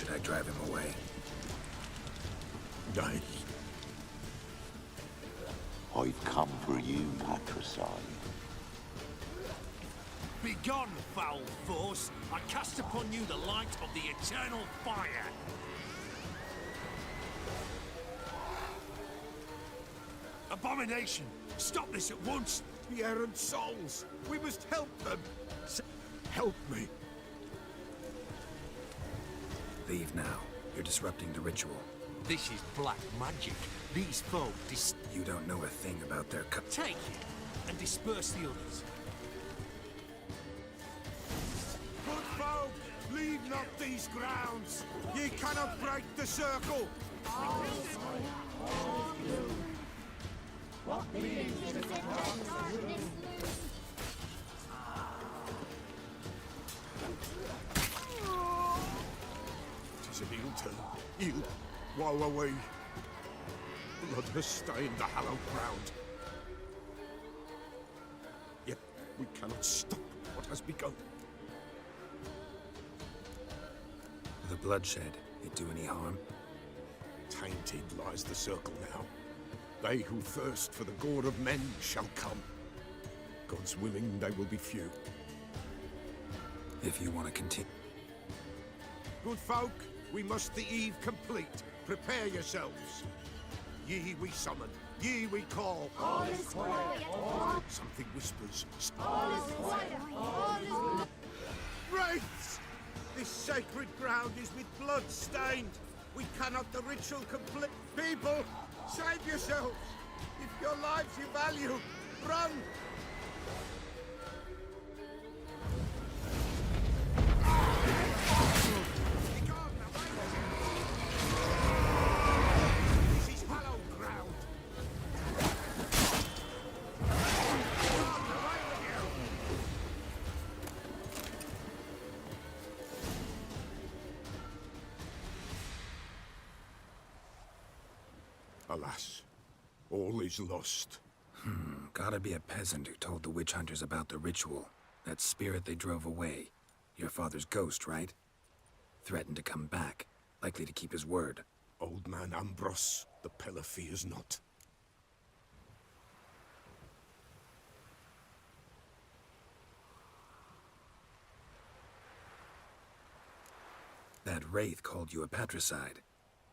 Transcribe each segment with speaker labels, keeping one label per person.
Speaker 1: should I drive him away?
Speaker 2: Nay.
Speaker 3: I've come for you, Patricide.
Speaker 4: Begone, foul force! I cast upon you the light of the eternal fire! Abomination! Stop this at once!
Speaker 2: The errant souls! We must help them! Help me!
Speaker 1: Leave now. You're disrupting the ritual.
Speaker 4: This is black magic. These folk
Speaker 1: You don't know a thing about their
Speaker 4: take it and disperse the others.
Speaker 2: Good folk, leave not these grounds! Ye cannot break the circle! Tis an ill turn. Ill. Woe away. Blood has stained the hallowed ground. Yet we cannot stop what has begun.
Speaker 1: The bloodshed. It do any harm?
Speaker 2: Tainted lies the circle now. They who thirst for the gore of men shall come. God's willing, they will be few.
Speaker 1: If you want to continue.
Speaker 2: Good folk, we must the eve complete. Prepare yourselves. Ye we summon, ye we call.
Speaker 5: All is quiet.
Speaker 2: Something whispers.
Speaker 5: All is quiet. All is
Speaker 2: Wraiths! This sacred ground is with blood stained. We cannot the ritual complete. People, save yourselves. If your lives you value, run! This is hallowed ground. Alas, all is lost.
Speaker 1: Gotta be a peasant who told the witch hunters about the ritual. That spirit they drove away. Your father's ghost, right? Threatened to come back. Likely to keep his word.
Speaker 2: Old man Ambros, the Pella fears not.
Speaker 1: That wraith called you a patricide.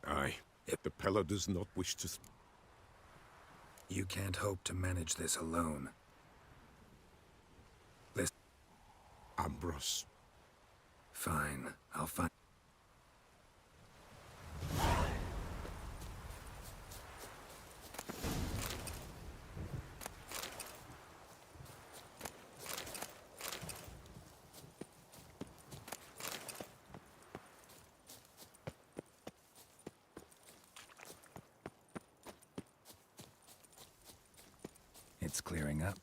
Speaker 2: Aye, if the Pella does not wish to...
Speaker 1: You can't hope to manage this alone. Listen.
Speaker 2: Ambros.
Speaker 1: Fine. I'll find... It's clearing up.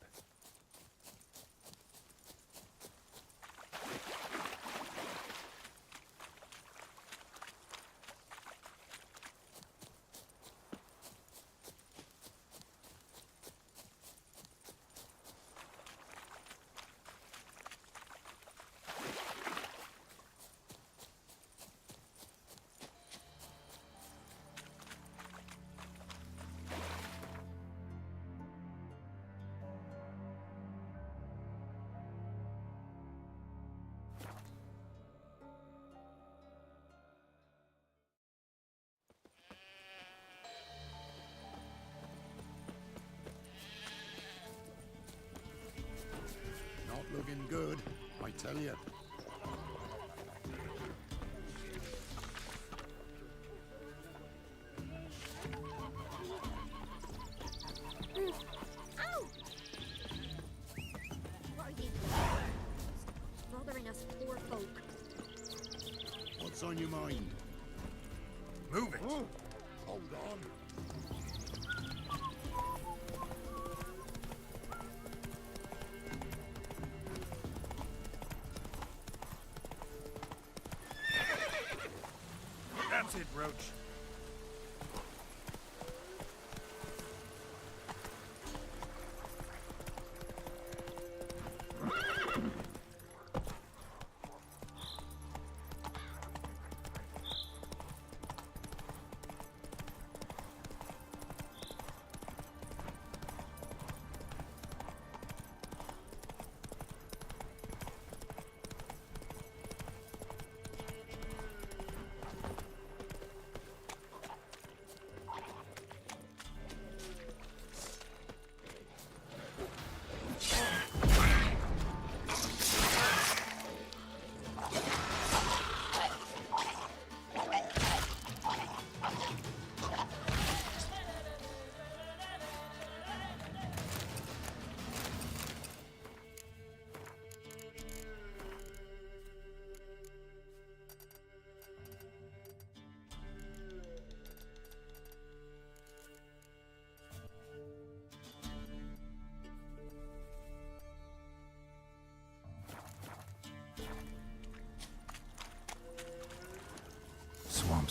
Speaker 6: Not looking good, I tell you.
Speaker 5: Ow! What are you doing? Smothering us poor folk.
Speaker 6: What's on your mind?
Speaker 4: Move it!
Speaker 6: Oh, hold on.
Speaker 4: That's it, Roach.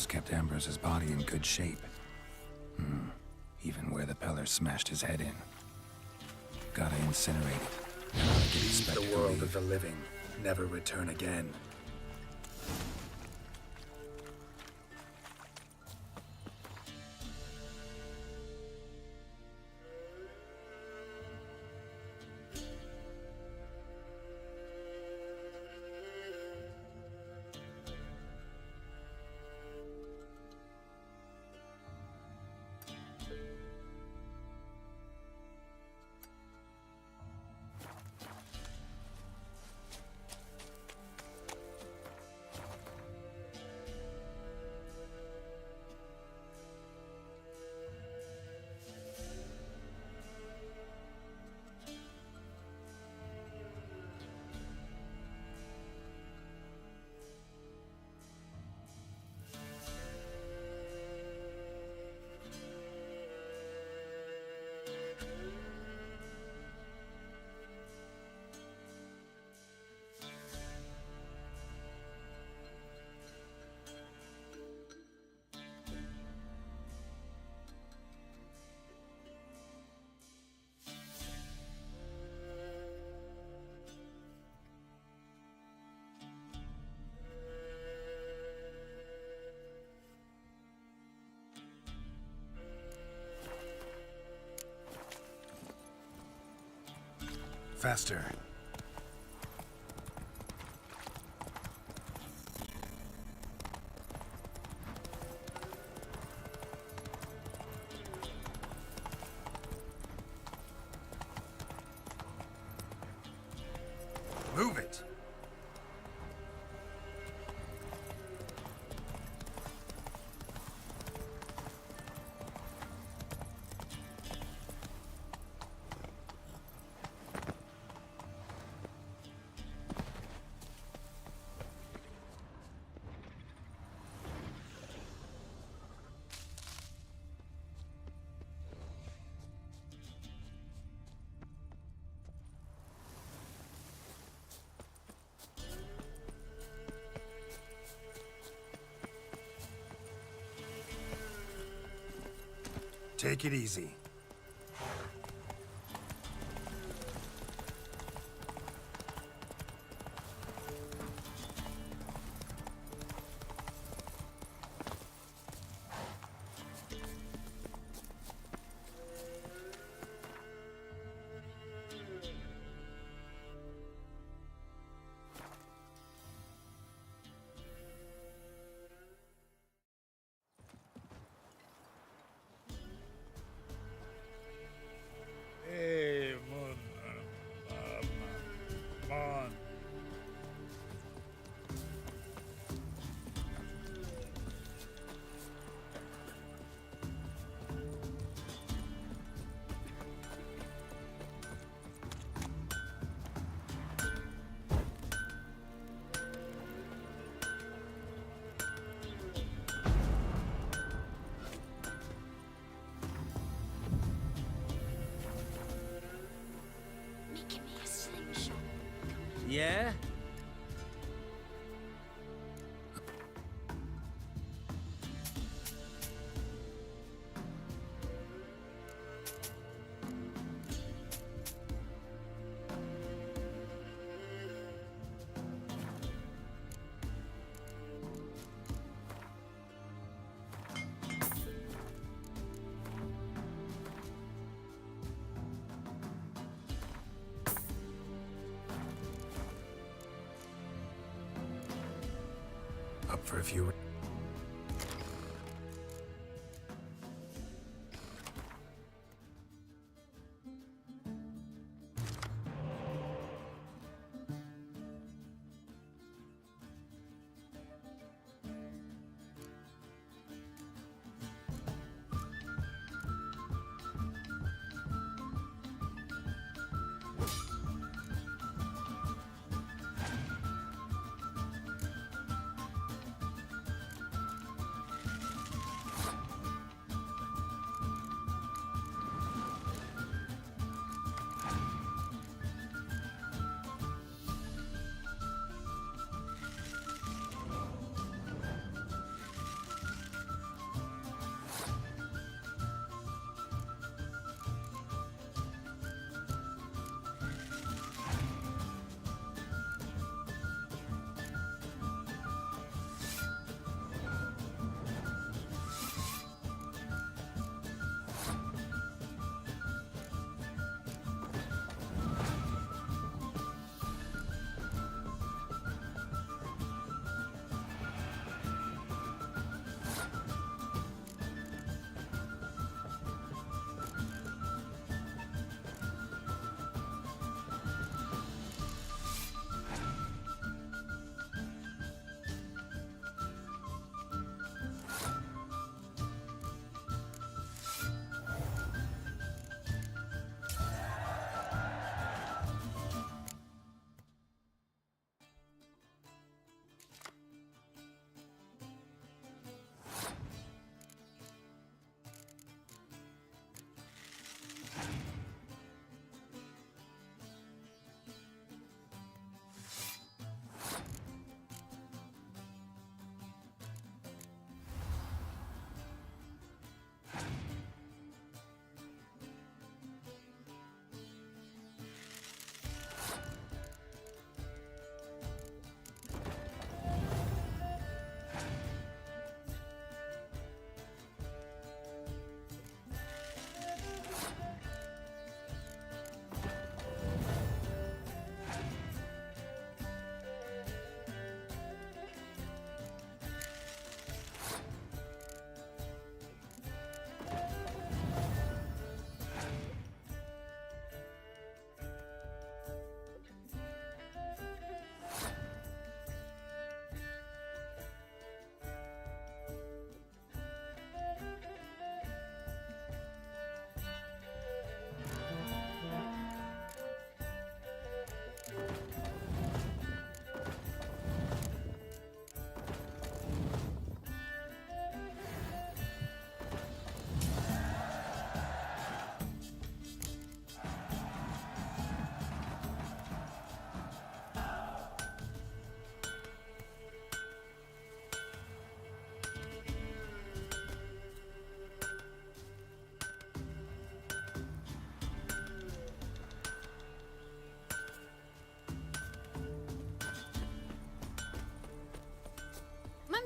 Speaker 1: kept Ambrose's body in good shape. Even where the Peller smashed his head in. Gotta incinerate it. Leave the world of the living. Never return again. Faster. Move it! Take it easy.
Speaker 6: Hey, man.
Speaker 5: Making me a slingshot.
Speaker 4: Yeah?
Speaker 1: Up for a few...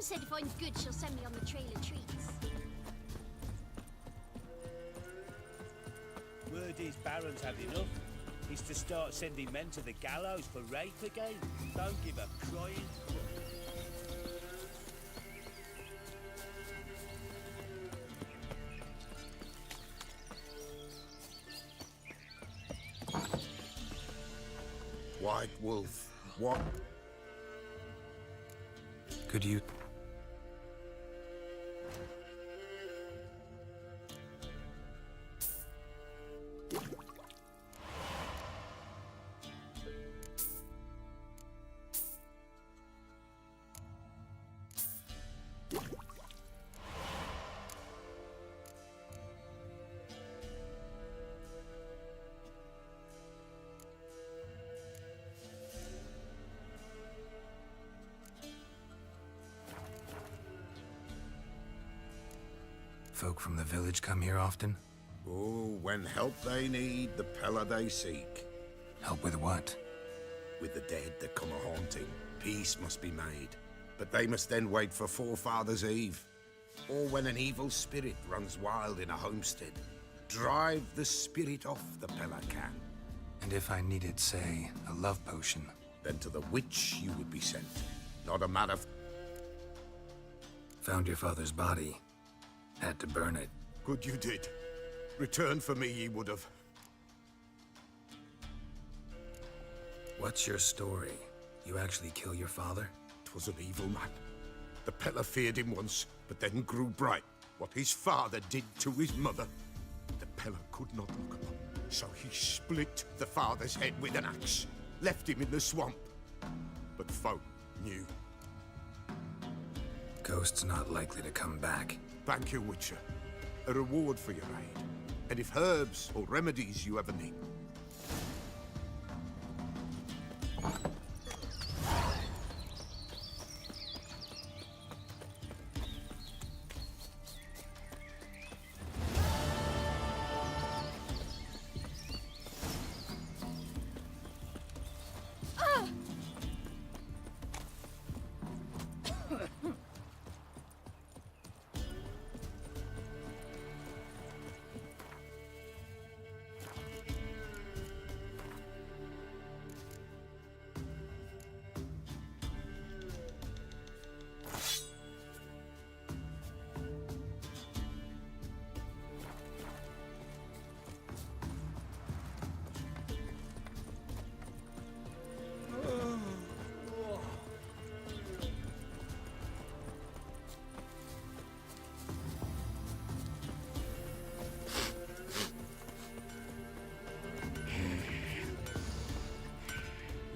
Speaker 5: said if I'm good, she'll send me on the trail of treats.
Speaker 7: Word is Baron's had enough. He's to start sending men to the gallows for rape again. Don't give up crying.
Speaker 2: White Wolf, what?
Speaker 1: Could you... Folk from the village come here often?
Speaker 2: Oh, when help they need, the Pella they seek.
Speaker 1: Help with what?
Speaker 2: With the dead that come a-haunting, peace must be made. But they must then wait for Forefathers' Eve. Or when an evil spirit runs wild in a homestead. Drive the spirit off the Pella can.
Speaker 1: And if I needed, say, a love potion?
Speaker 2: Then to the witch you would be sent. Not a matter of...
Speaker 1: Found your father's body. Had to burn it.
Speaker 2: Good you did. Return for me ye would have.
Speaker 1: What's your story? You actually kill your father?
Speaker 2: 'Twas an evil man. The Pella feared him once, but then grew bright. What his father did to his mother, the Pella could not look upon. So he split the father's head with an axe, left him in the swamp. But folk knew.
Speaker 1: Ghost's not likely to come back.
Speaker 2: Thank you, Witcher. A reward for your aid. And if herbs or remedies you ever need.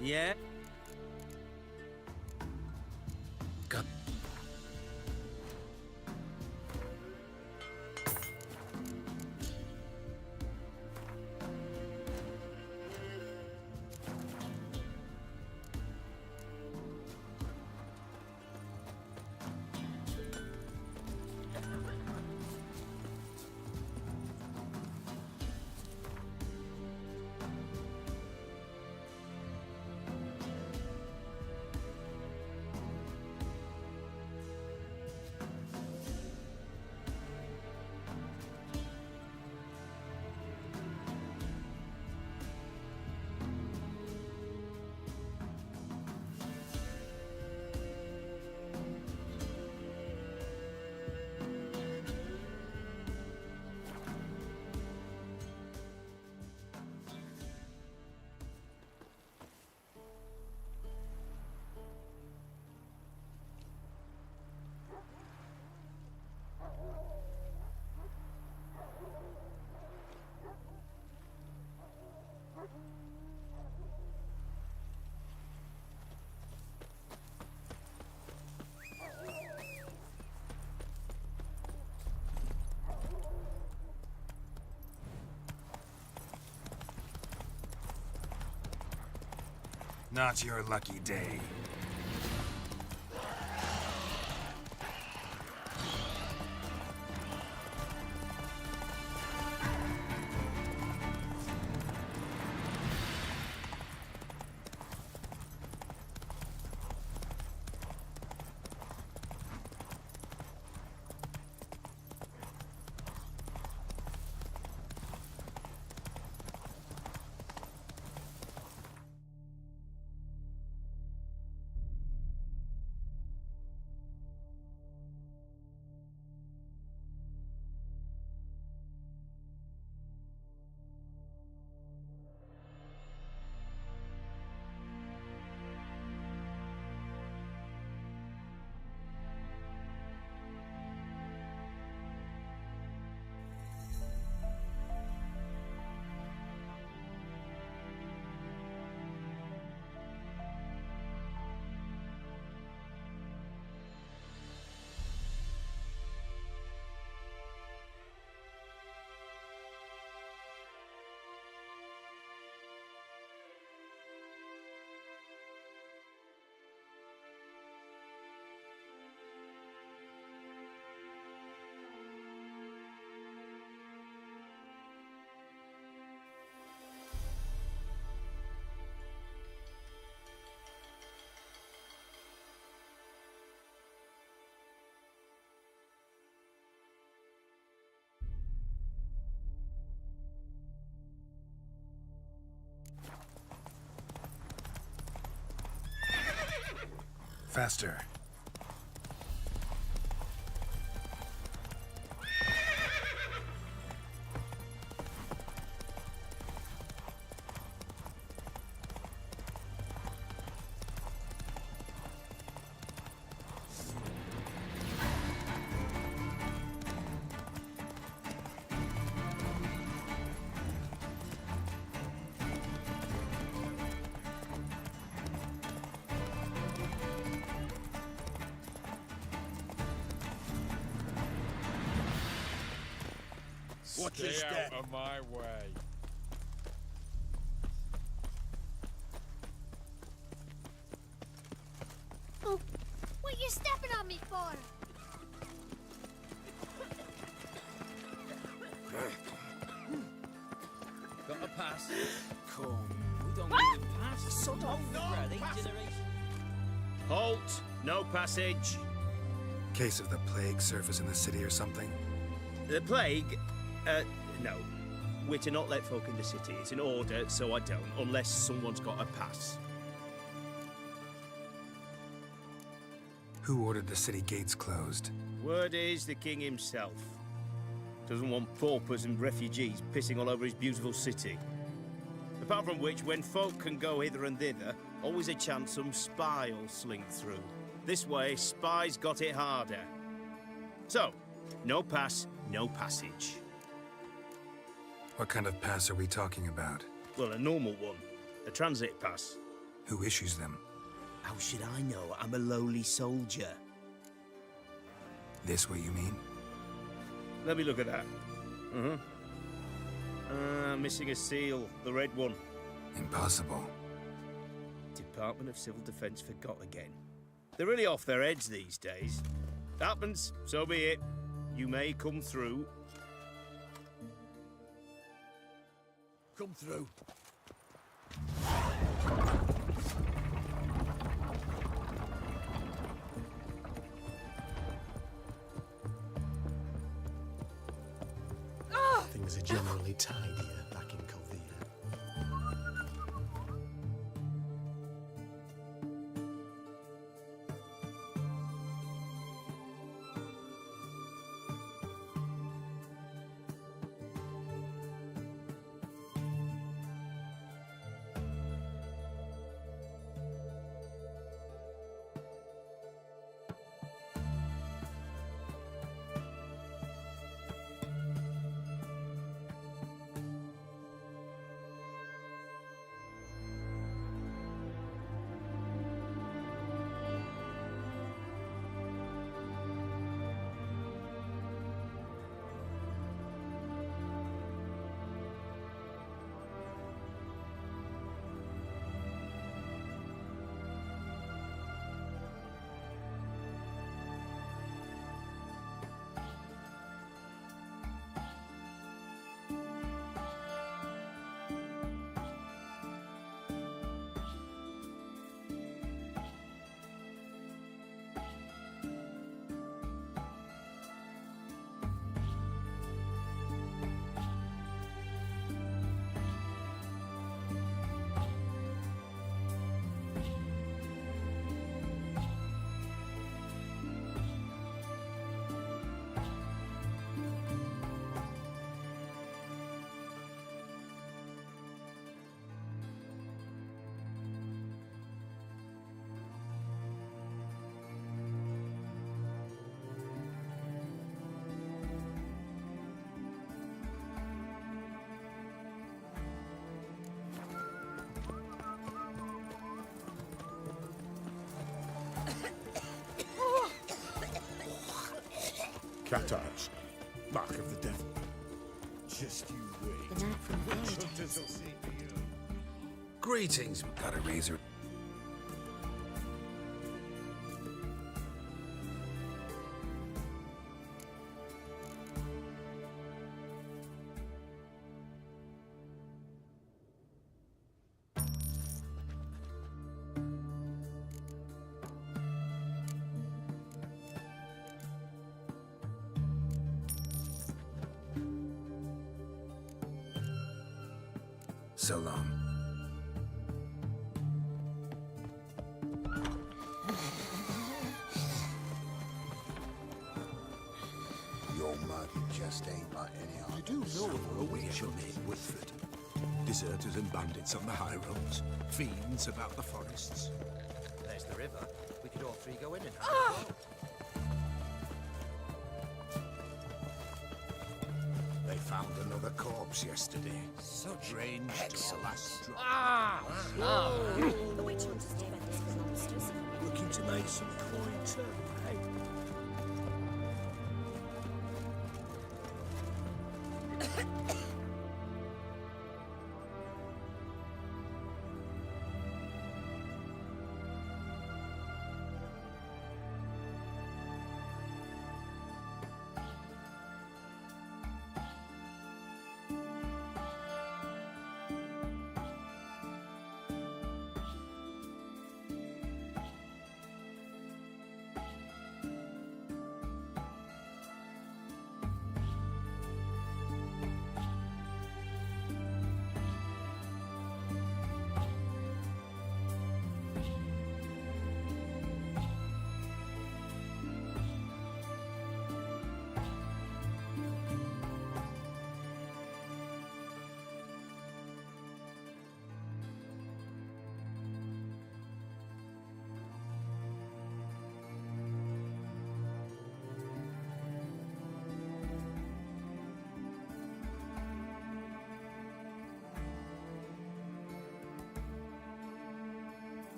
Speaker 7: Yeah?
Speaker 1: God. Not your lucky day. Faster.
Speaker 7: Watch your
Speaker 8: Stay
Speaker 7: step.
Speaker 8: out of my way.
Speaker 5: Oh, what you stepping on me for?
Speaker 9: Got a pass? Come, we don't need a pass. Sod off, ready, generation.
Speaker 7: Halt! No passage.
Speaker 1: Case of the plague surface in the city or something?
Speaker 7: The plague? No. We're to not let folk in the city. It's an order, so I don't, unless someone's got a pass.
Speaker 1: Who ordered the city gates closed?
Speaker 7: Word is the king himself. Doesn't want paupers and refugees pissing all over his beautiful city. Apart from which, when folk can go hither and thither, always a chance some spy will sling through. This way, spies got it harder. So, no pass, no passage.
Speaker 1: What kind of pass are we talking about?
Speaker 7: Well, a normal one. A transit pass.
Speaker 1: Who issues them?
Speaker 7: How should I know? I'm a lowly soldier.
Speaker 1: This what you mean?
Speaker 7: Let me look at that. Missing a seal. The red one.
Speaker 1: Impossible.
Speaker 7: Department of Civil Defence forgot again. They're really off their heads these days. Happens, so be it. You may come through.
Speaker 6: Come through.
Speaker 10: Things are generally tidier back in Caldea.
Speaker 6: Catarrhs. Mark of the devil. Just you wait.
Speaker 5: The knight from Veritas.
Speaker 6: Hunters will see for you.
Speaker 1: Greetings. Got a razor. So long.
Speaker 2: just ain't like any other.
Speaker 6: I do know of a witch named Whitford. Deserters and bandits on the high roads. Fiends about the forests.
Speaker 9: There's the river. We could all three go in and
Speaker 2: They found another corpse yesterday.
Speaker 9: Such
Speaker 2: Range to our last drop.
Speaker 5: The witch hunters defend us with monsters.
Speaker 6: Looking to make some coin too, eh?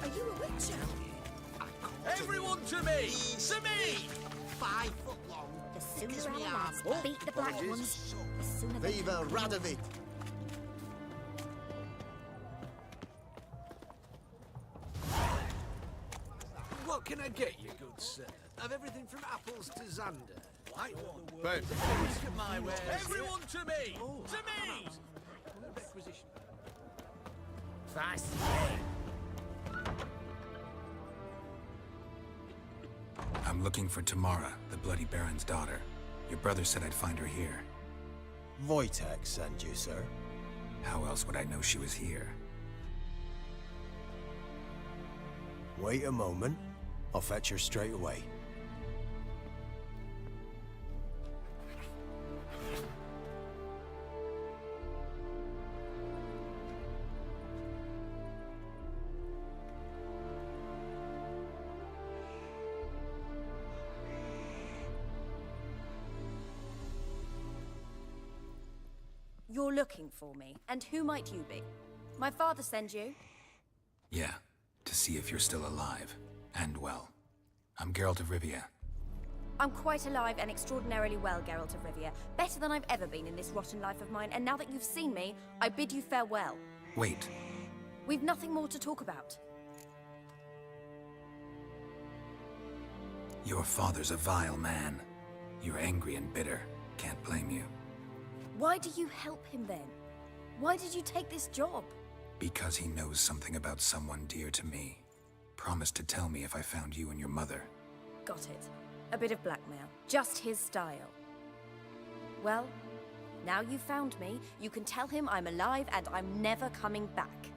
Speaker 5: Are you a witch owl?
Speaker 4: Everyone to me! To me!
Speaker 2: 5 foot long.
Speaker 5: The sooner our lads beat the black ones, the sooner they
Speaker 10: Viva
Speaker 5: can...
Speaker 10: Radovid!
Speaker 4: What can I get you, good sir? Of everything from apples to Xander. White one.
Speaker 7: But
Speaker 4: Look at my wares. Everyone to me! To me! Requisition.
Speaker 7: fast.
Speaker 1: I'm looking for Tamara, the Bloody Baron's daughter. Your brother said I'd find her here.
Speaker 10: Wojtek sent you, sir.
Speaker 1: How else would I know she was here?
Speaker 10: Wait a moment. I'll fetch her straight away.
Speaker 8: You're looking for me, and who might you be? My father sent you?
Speaker 1: Yeah, to see if you're still alive. And well. I'm Geralt of Rivia.
Speaker 8: I'm quite alive and extraordinarily well, Geralt of Rivia. Better than I've ever been in this rotten life of mine, and now that you've seen me, I bid you farewell.
Speaker 1: Wait.
Speaker 8: We've nothing more to talk about.
Speaker 1: Your father's a vile man. You're angry and bitter. Can't blame you.
Speaker 8: Why do you help him then? Why did you take this job?
Speaker 1: Because he knows something about someone dear to me. Promised to tell me if I found you and your mother.
Speaker 8: Got it. A bit of blackmail. Just his style. Well, now you've found me, you can tell him I'm alive and I'm never coming back.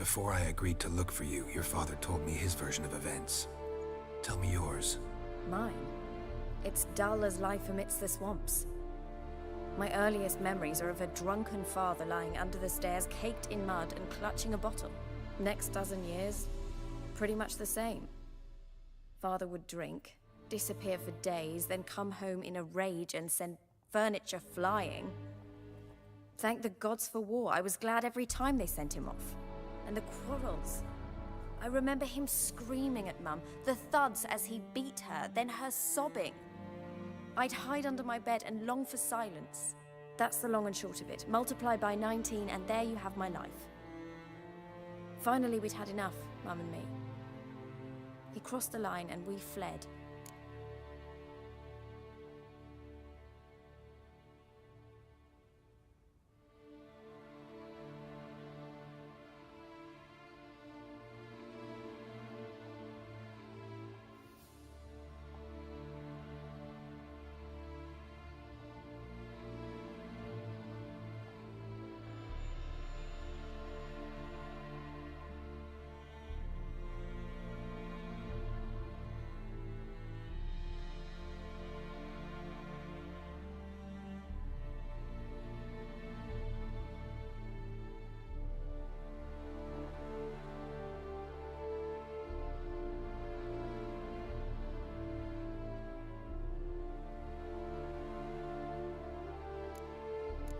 Speaker 1: Before I agreed to look for you, your father told me his version of events. Tell me yours.
Speaker 8: Mine? It's dull as life amidst the swamps. My earliest memories are of a drunken father lying under the stairs, caked in mud and clutching a bottle. Next dozen years, pretty much the same. Father would drink, disappear for days, then come home in a rage and send furniture flying. Thank the gods for war. I was glad every time they sent him off. And the quarrels. I remember him screaming at Mum, the thuds as he beat her, then her sobbing. I'd hide under my bed and long for silence. That's the long and short of it. Multiply by 19 and there you have my life. Finally, we'd had enough, Mum and me. He crossed the line and we fled.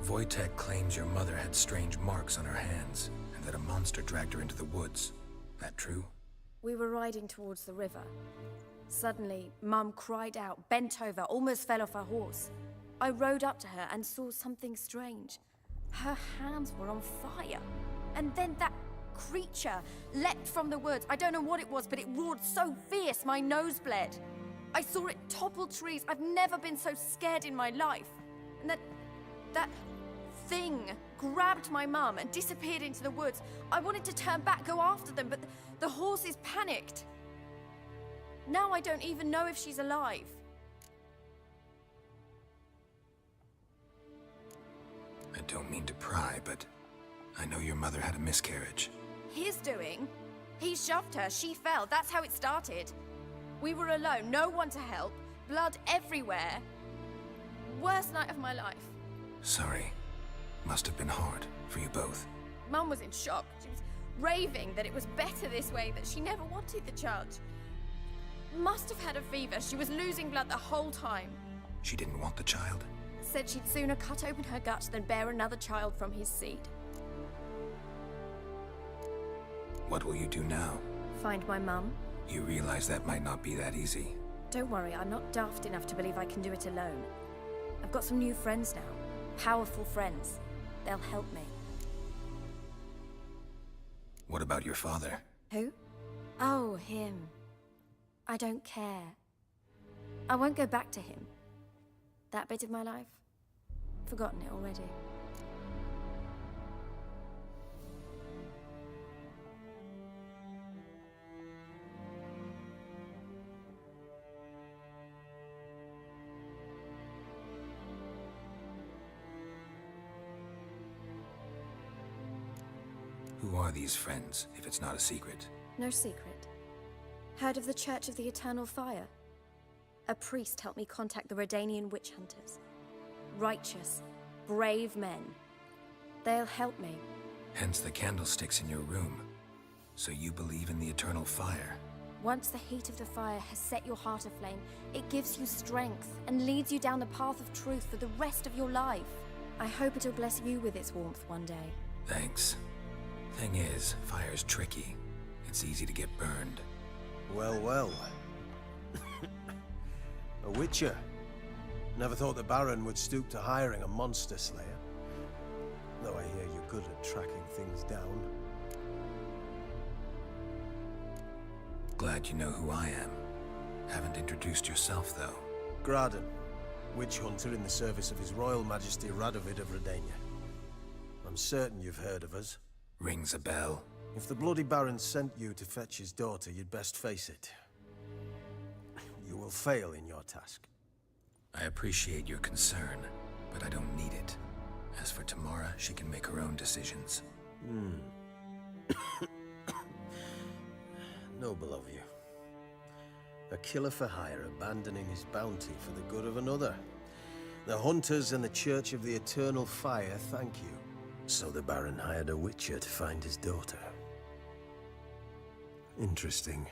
Speaker 1: Wojtek claims your mother had strange marks on her hands, and that a monster dragged her into the woods. That true?
Speaker 8: We were riding towards the river. Suddenly, Mum cried out, bent over, almost fell off her horse. I rode up to her and saw something strange. Her hands were on fire. And then that creature leapt from the woods. I don't know what it was, but it roared so fierce my nose bled. I saw it topple trees. I've never been so scared in my life. And that thing grabbed my mum and disappeared into the woods. I wanted to turn back, go after them, but the horses panicked. Now I don't even know if she's alive.
Speaker 1: I don't mean to pry, but I know your mother had a miscarriage.
Speaker 8: His doing? He shoved her, she fell, that's how it started. We were alone, no one to help, blood everywhere. Worst night of my life.
Speaker 1: Sorry. Must have been hard for you both.
Speaker 8: Mum was in shock. She was raving that it was better this way, that she never wanted the child. Must have had a fever. She was losing blood the whole time.
Speaker 1: She didn't want the child?
Speaker 8: Said she'd sooner cut open her gut than bear another child from his seed.
Speaker 1: What will you do now?
Speaker 8: Find my mum.
Speaker 1: You realize that might not be that easy.
Speaker 8: Don't worry, I'm not daft enough to believe I can do it alone. I've got some new friends now. Powerful friends. They'll help me.
Speaker 1: What about your father?
Speaker 8: Who? Oh, him. I don't care. I won't go back to him. That bit of my life? Forgotten it already.
Speaker 1: Who are these friends, if it's not a secret?
Speaker 8: No secret. Heard of the Church of the Eternal Fire? A priest helped me contact the Redanian witch hunters. Righteous, brave men. They'll help me.
Speaker 1: Hence the candlesticks in your room. So you believe in the eternal fire?
Speaker 8: Once the heat of the fire has set your heart aflame, it gives you strength and leads you down the path of truth for the rest of your life. I hope it'll bless you with its warmth one day.
Speaker 1: Thanks. Thing is, fire's tricky. It's easy to get burned.
Speaker 10: Well, well. A witcher. Never thought the Baron would stoop to hiring a monster slayer. Though I hear you're good at tracking things down.
Speaker 1: Glad you know who I am. Haven't introduced yourself, though.
Speaker 10: Graden, witch hunter in the service of His Royal Majesty Radovid of Redania. I'm certain you've heard of us.
Speaker 1: Rings a bell.
Speaker 10: If the Bloody Baron sent you to fetch his daughter, you'd best face it. You will fail in your task.
Speaker 1: I appreciate your concern, but I don't need it. As for Tamara, she can make her own decisions.
Speaker 10: Noble of you. A killer for hire abandoning his bounty for the good of another. The hunters and the Church of the Eternal Fire thank you. So the Baron hired a witcher to find his daughter. Interesting.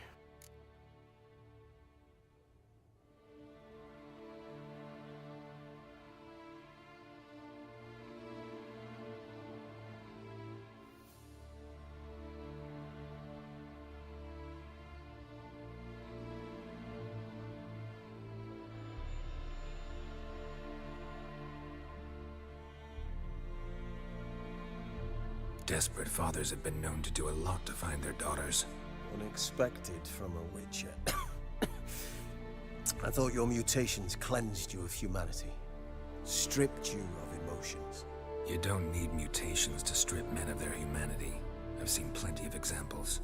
Speaker 1: Desperate fathers have been known to do a lot to find their daughters.
Speaker 10: Unexpected from a witcher. I thought your mutations cleansed you of humanity. Stripped you of emotions.
Speaker 1: You don't need mutations to strip men of their humanity. I've seen plenty of examples.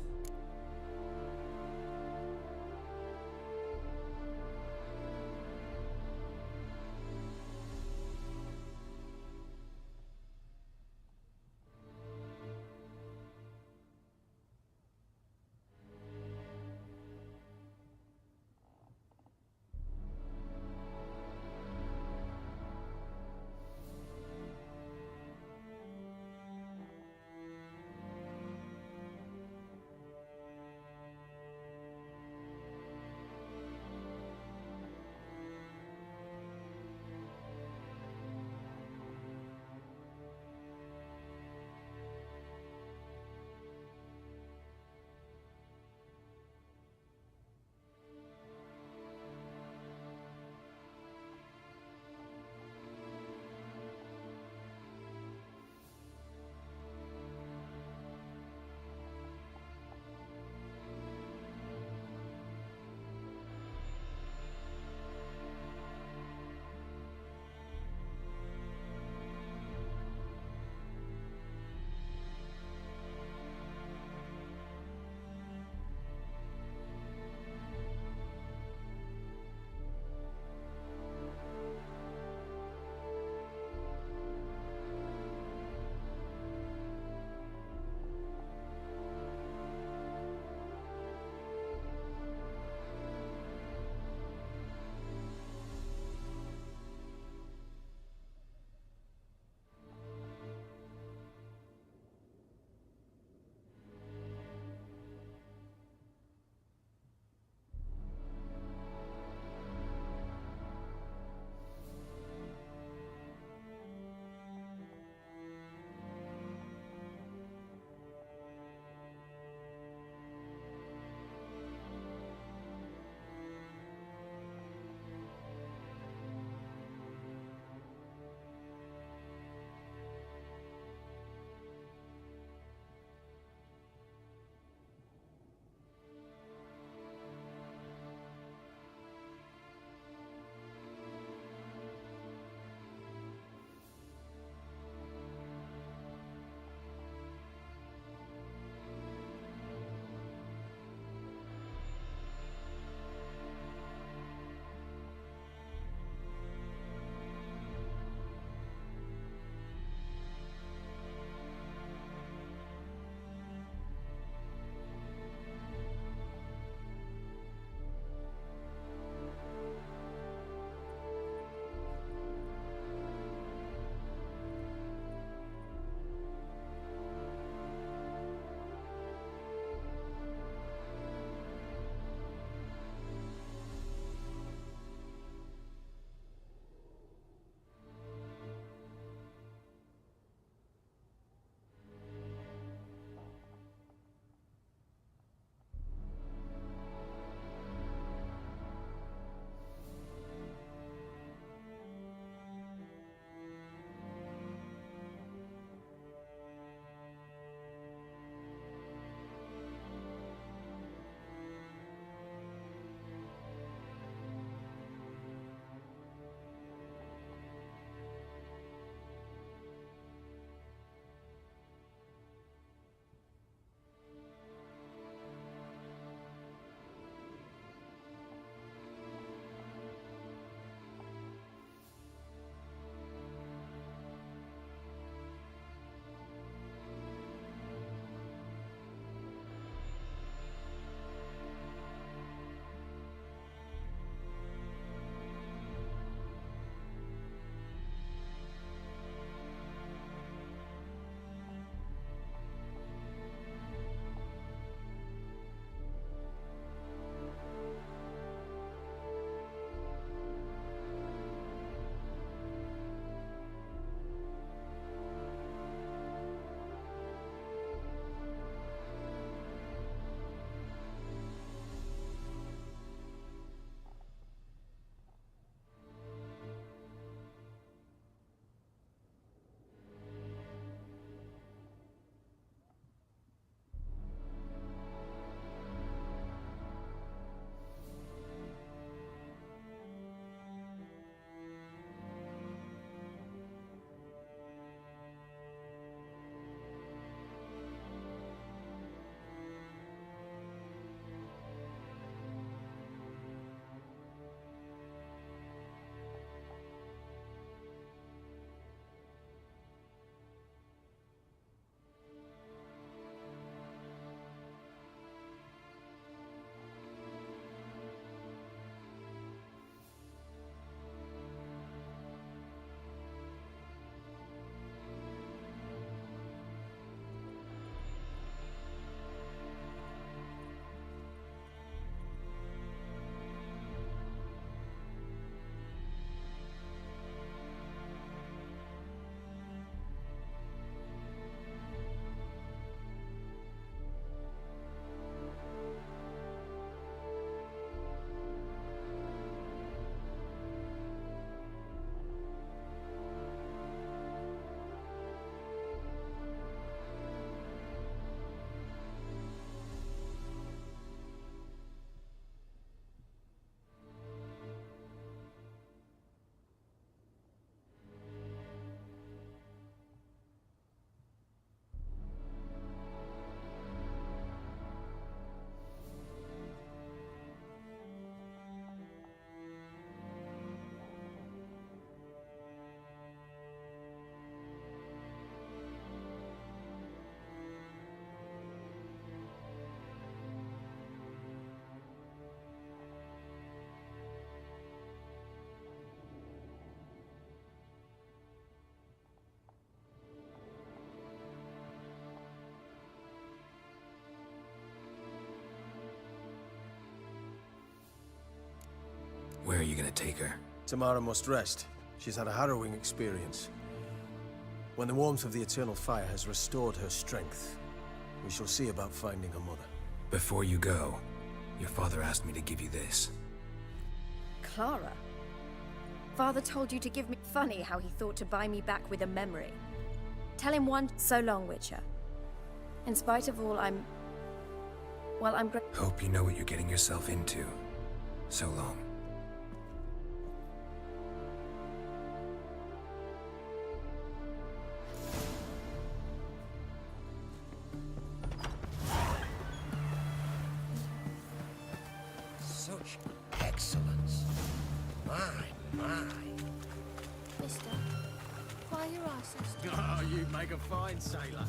Speaker 1: you gonna take her?
Speaker 10: Tamara must rest. She's had a harrowing experience. When the warmth of the Eternal Fire has restored her strength, we shall see about finding her mother.
Speaker 1: Before you go, your father asked me to give you this.
Speaker 8: Clara? Father told you to give me... Funny how he thought to buy me back with a memory. Tell him one... So long, Witcher. In spite of all, I'm
Speaker 1: Hope you know what you're getting yourself into. So long.
Speaker 2: Such excellence. My.
Speaker 5: Mister, why your ancestors?
Speaker 9: Oh, you make a fine sailor.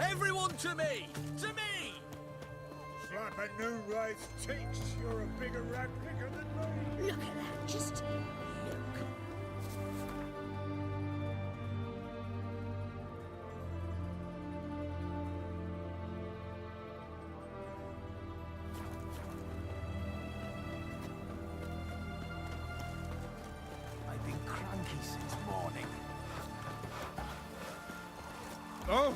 Speaker 9: Everyone to me! To me!
Speaker 2: Slap a new wraith's cheeks. You're a bigger rat picker than me.
Speaker 5: Look at that, just look.
Speaker 6: I've been cranky since morning.
Speaker 2: Oh!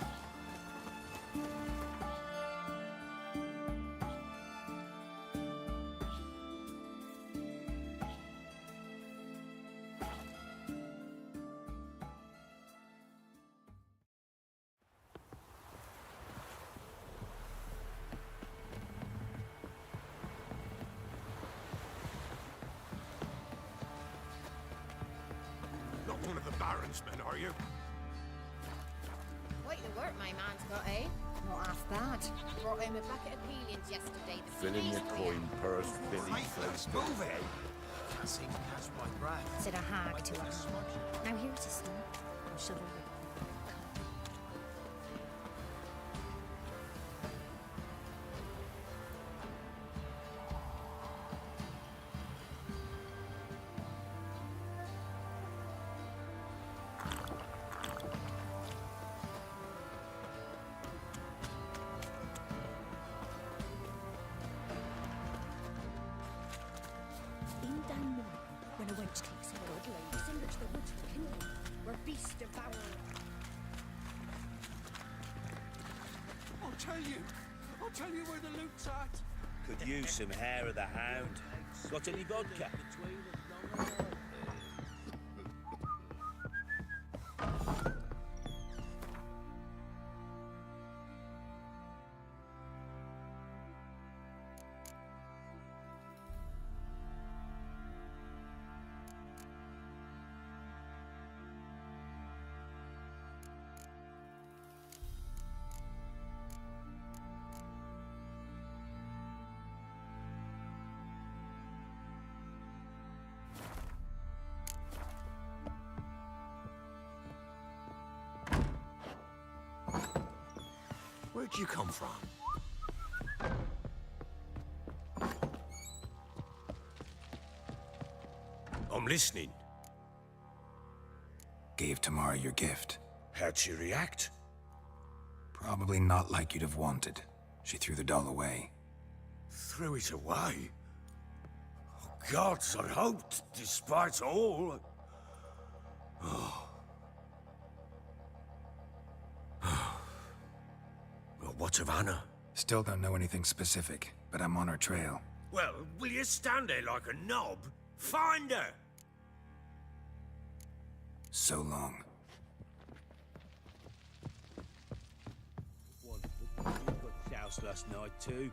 Speaker 2: Not one of the Baron's men, are you?
Speaker 5: Quite the work my man's got, eh? Not half bad. Brought home a bucket of peelings yesterday. The
Speaker 3: Filling your
Speaker 5: police
Speaker 3: coin purse, filling close to
Speaker 2: Move it!
Speaker 6: Passing past my breath.
Speaker 5: said a hag to a hag. Now here's a stone. I'll shovel it. In down morning, when a wench takes her good lady, send her to the woods for kindling, where beasts devour her.
Speaker 6: I'll tell you where the loot's at.
Speaker 7: Could use some hair of the hound. Got any vodka?
Speaker 2: Where'd you come from? I'm listening.
Speaker 1: Gave Tamara your gift.
Speaker 2: How'd she react?
Speaker 1: Probably not like you'd have wanted. She threw the doll away.
Speaker 2: Threw it away? Oh, gods, I hoped, despite all. Well, what of Anna?
Speaker 1: Still don't know anything specific, but I'm on her trail.
Speaker 2: Well, will you stand there like a knob? Find her!
Speaker 1: So long.
Speaker 7: One. You got doused last night too.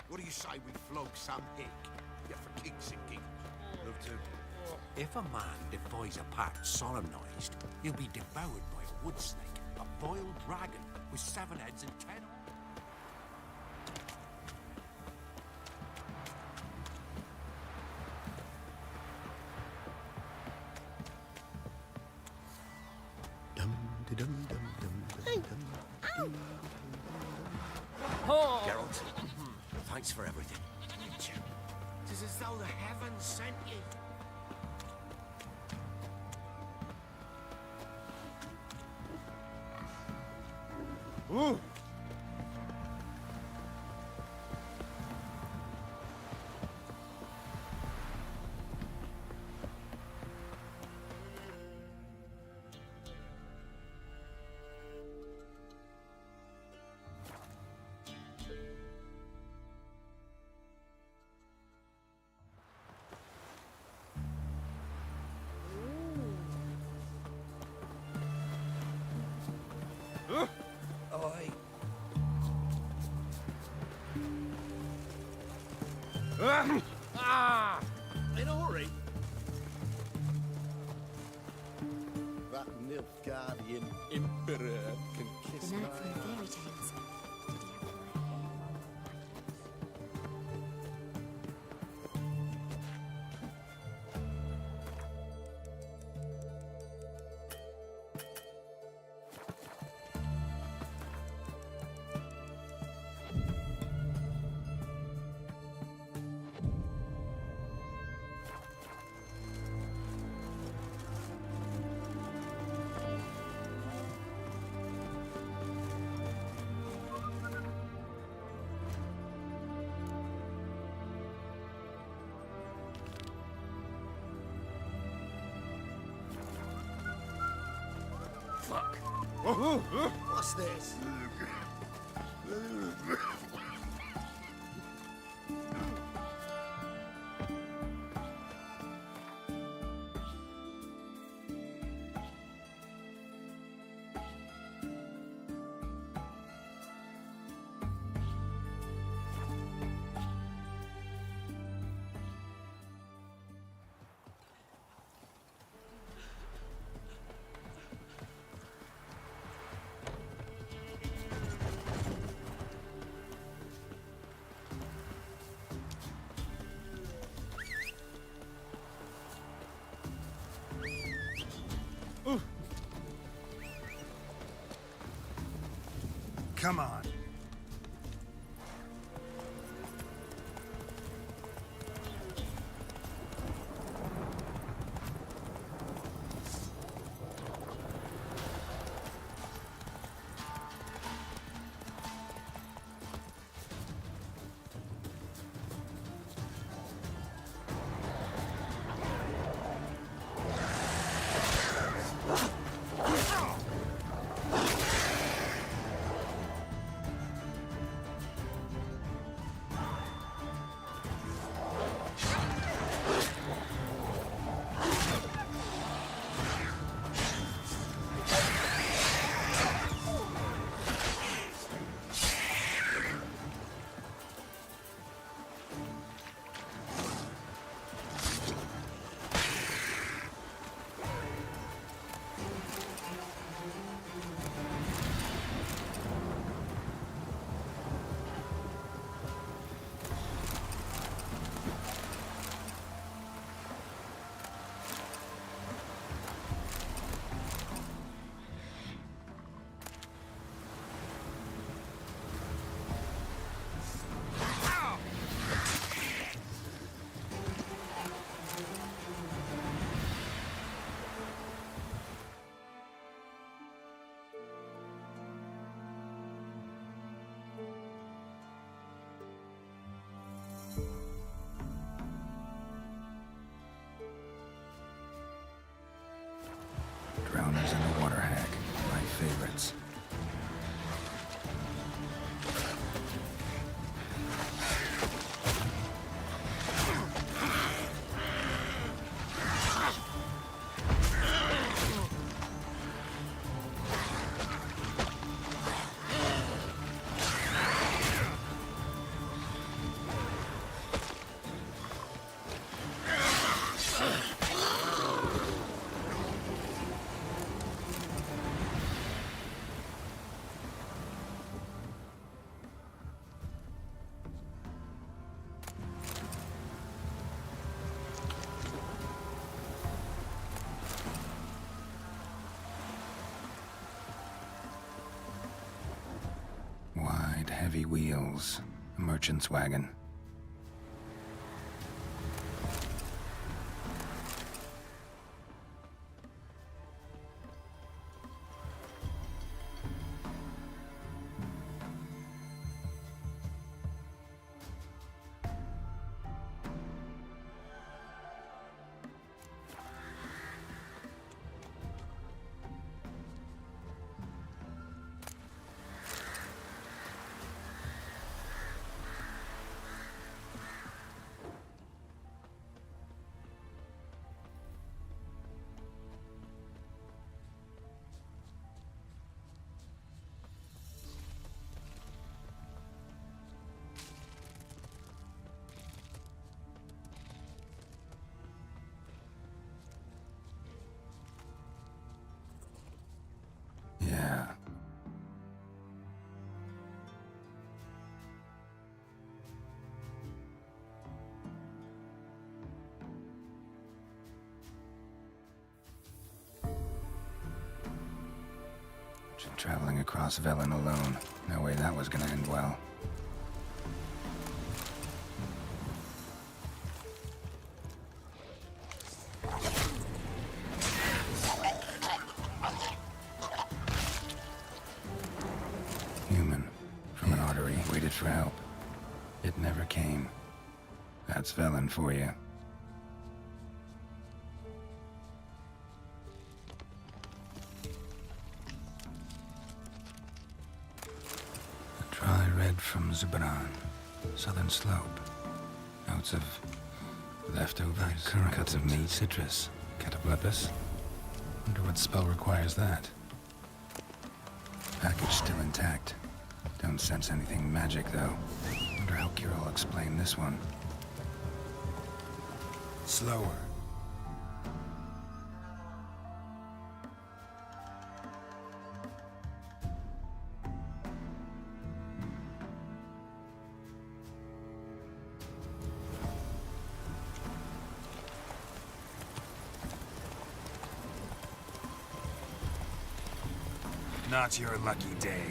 Speaker 2: What do you say we
Speaker 6: flog some hick. Yeah, for kicks and giggles.
Speaker 3: Love to.
Speaker 2: If a man defies a pact solemnized, he'll be devoured by a wood snake, a boiled dragon with 7 heads and 10.
Speaker 3: Geralt, thanks for everything.
Speaker 2: It is as though the heavens sent you.
Speaker 7: In a hurry?
Speaker 6: That Nilfgaardian emperor can kiss
Speaker 5: The
Speaker 6: my
Speaker 5: knight from the fairy tales. Did he have
Speaker 6: What's this?
Speaker 2: Come on.
Speaker 1: Drowners and the Water Hag, my favorites. Heavy wheels. A merchant's wagon. Yeah. Traveling across Velen alone. No way that was gonna end well. Human, from an artery, waited for help. It never came. That's Velen for you. Dry red from Zubran. Southern slope. Notes of leftovers, cuts of meat, citrus, cataplepis. Wonder what spell requires that. Package still intact. Don't sense anything magic, though. Wonder how Kira will explain this one. Slower. Not your lucky day.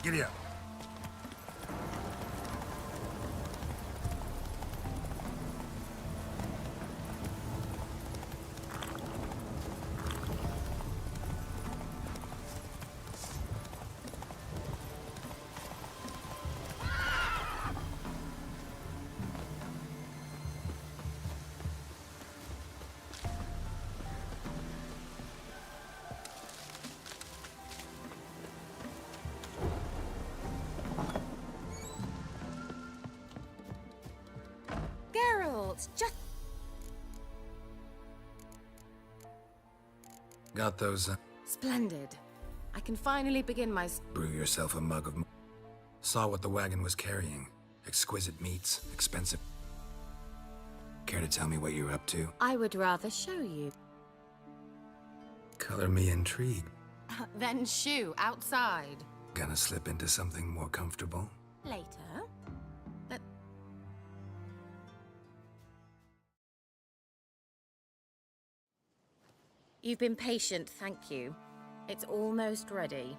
Speaker 1: Giddy up.
Speaker 5: Geralt, just...
Speaker 1: Got those,
Speaker 8: Splendid. I can finally begin my...
Speaker 1: brew yourself a mug of... Saw what the wagon was carrying. Exquisite meats, expensive... Care to tell me what you're up to?
Speaker 8: I would rather show you.
Speaker 1: Color me intrigued.
Speaker 8: Then shoo, outside.
Speaker 1: Gonna slip into something more comfortable?
Speaker 8: Later. But... You've been patient, thank you. It's almost ready.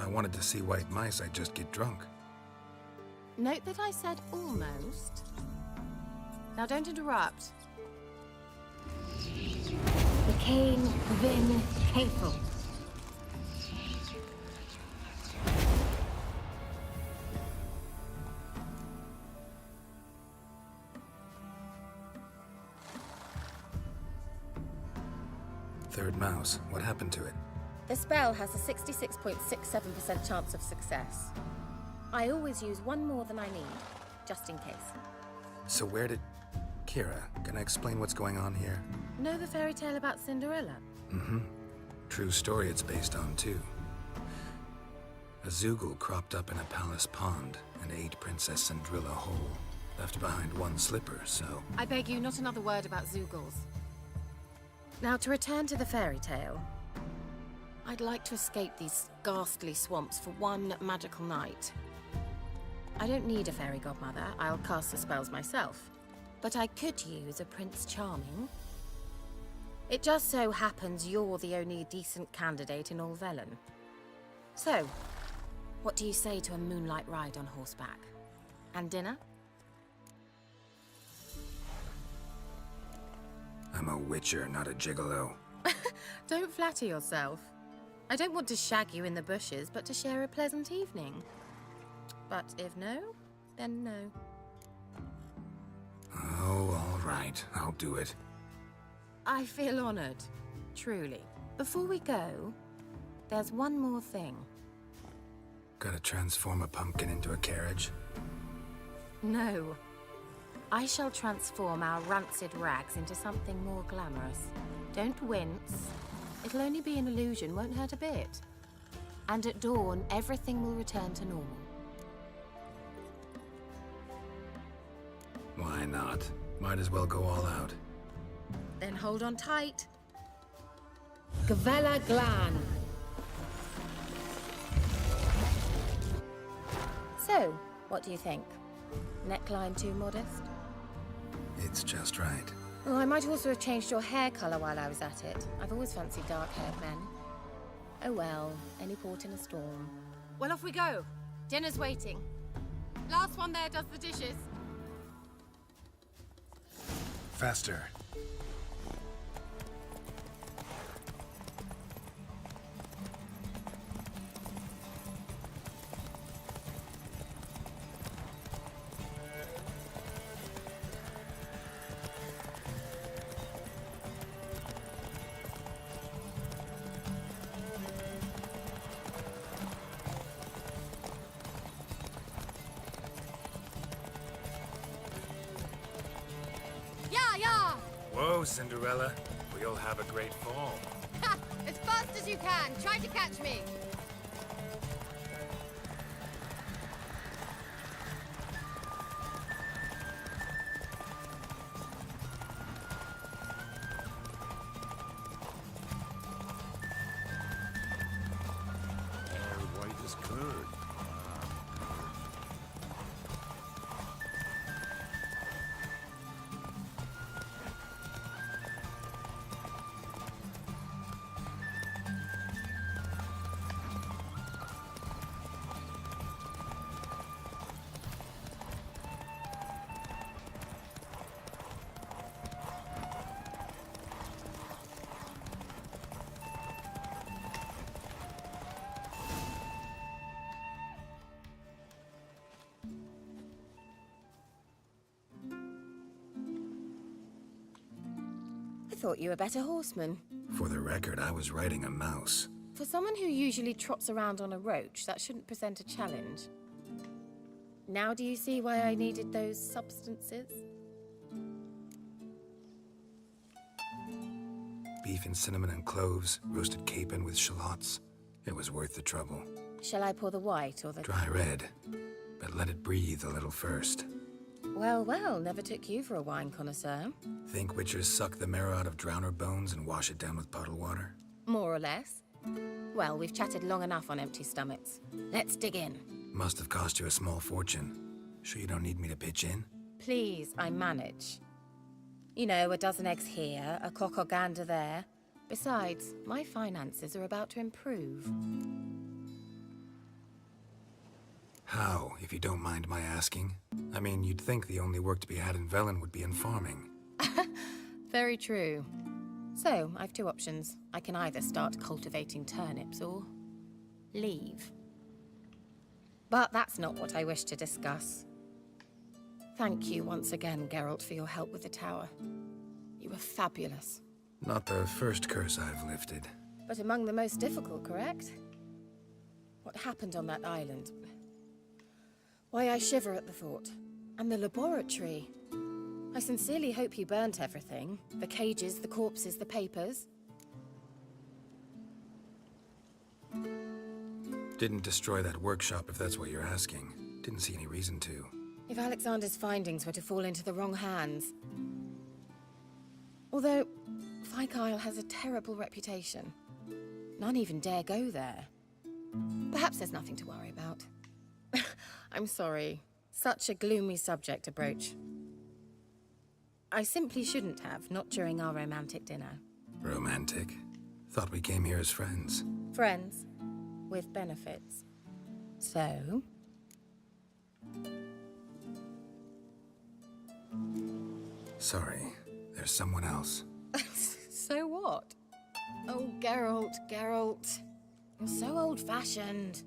Speaker 1: I wanted to see white mice, I'd just get drunk.
Speaker 11: Note that I said almost. Now don't interrupt. The Cain Vin Cathel.
Speaker 1: Third mouse. What happened to it?
Speaker 8: The spell has a 66.67% chance of success. I always use one more than I need, just in case.
Speaker 1: So where did... Kira, can I explain what's going on here?
Speaker 11: Know the fairy tale about Cinderella?
Speaker 1: Mm-hmm. True story it's based on, too. A Zoogle cropped up in a palace pond and ate Princess Cinderella whole. Left behind one slipper, so...
Speaker 11: I beg you, not another word about Zoogles. Now, to return to the fairy tale, I'd like to escape these ghastly swamps for one magical night. I don't need a fairy godmother. I'll cast the spells myself. But I could use a Prince Charming. It just so happens you're the only decent candidate in all Velen. So, what do you say to a moonlight ride on horseback? And dinner?
Speaker 1: I'm a witcher, not a gigolo.
Speaker 11: Don't flatter yourself. I don't want to shag you in the bushes, but to share a pleasant evening. But if no, then no.
Speaker 1: Oh, all right. I'll do it.
Speaker 11: I feel honored. Truly. Before we go, there's one more thing.
Speaker 1: Gotta transform a pumpkin into a carriage?
Speaker 11: No. I shall transform our rancid rags into something more glamorous. Don't wince. It'll only be an illusion, won't hurt a bit. And at dawn, everything will return to normal.
Speaker 1: Why not? Might as well go all out.
Speaker 11: Then hold on tight. Gavella Glan.
Speaker 8: So, what do you think? Neckline too modest?
Speaker 1: It's just right.
Speaker 8: Oh, I might also have changed your hair colour while I was at it. I've always fancied dark-haired men. Oh well, any port in a storm.
Speaker 11: Well, off we go. Dinner's waiting. Last one there does the dishes.
Speaker 1: Faster. Whoa, Cinderella. We'll have a great fall.
Speaker 11: Ha! As fast as you can. Try to catch me.
Speaker 6: White as curd.
Speaker 8: I thought you were a better horseman.
Speaker 1: For the record, I was riding a mouse.
Speaker 8: For someone who usually trots around on a roach, that shouldn't present a challenge. Now do you see why I needed those substances?
Speaker 1: Beef and cinnamon and cloves, roasted capon with shallots. It was worth the trouble.
Speaker 8: Shall I pour the white or the...
Speaker 1: Dry red, but let it breathe a little first.
Speaker 8: Well, well, never took you for a wine connoisseur.
Speaker 1: Think witchers suck the marrow out of drowner bones and wash it down with puddle water?
Speaker 8: More or less. Well, we've chatted long enough on empty stomachs. Let's dig in.
Speaker 1: Must have cost you a small fortune. Sure you don't need me to pitch in?
Speaker 8: Please, I manage. You know, a dozen eggs here, a cock or gander there. Besides, my finances are about to improve.
Speaker 1: How, if you don't mind my asking? I mean, you'd think the only work to be had in Velen would be in farming.
Speaker 11: Very true. So, I've two options. I can either start cultivating turnips or leave. But that's not what I wish to discuss. Thank you once again, Geralt, for your help with the tower. You were fabulous.
Speaker 1: Not the first curse I've lifted.
Speaker 11: But among the most difficult, correct? What happened on that island? Why, I shiver at the thought. And the laboratory. I sincerely hope you burnt everything. The cages, the corpses, the papers.
Speaker 1: Didn't destroy that workshop, if that's what you're asking. Didn't see any reason to.
Speaker 11: If Alexander's findings were to fall into the wrong hands... Although, Fyke Isle has a terrible reputation. None even dare go there. Perhaps there's nothing to worry about. I'm sorry. Such a gloomy subject to broach. I simply shouldn't have, not during our romantic dinner.
Speaker 1: Romantic? Thought we came here as friends.
Speaker 11: Friends. With benefits. So...
Speaker 1: Sorry, there's someone else.
Speaker 11: So what? Oh, Geralt, Geralt. You're so old-fashioned.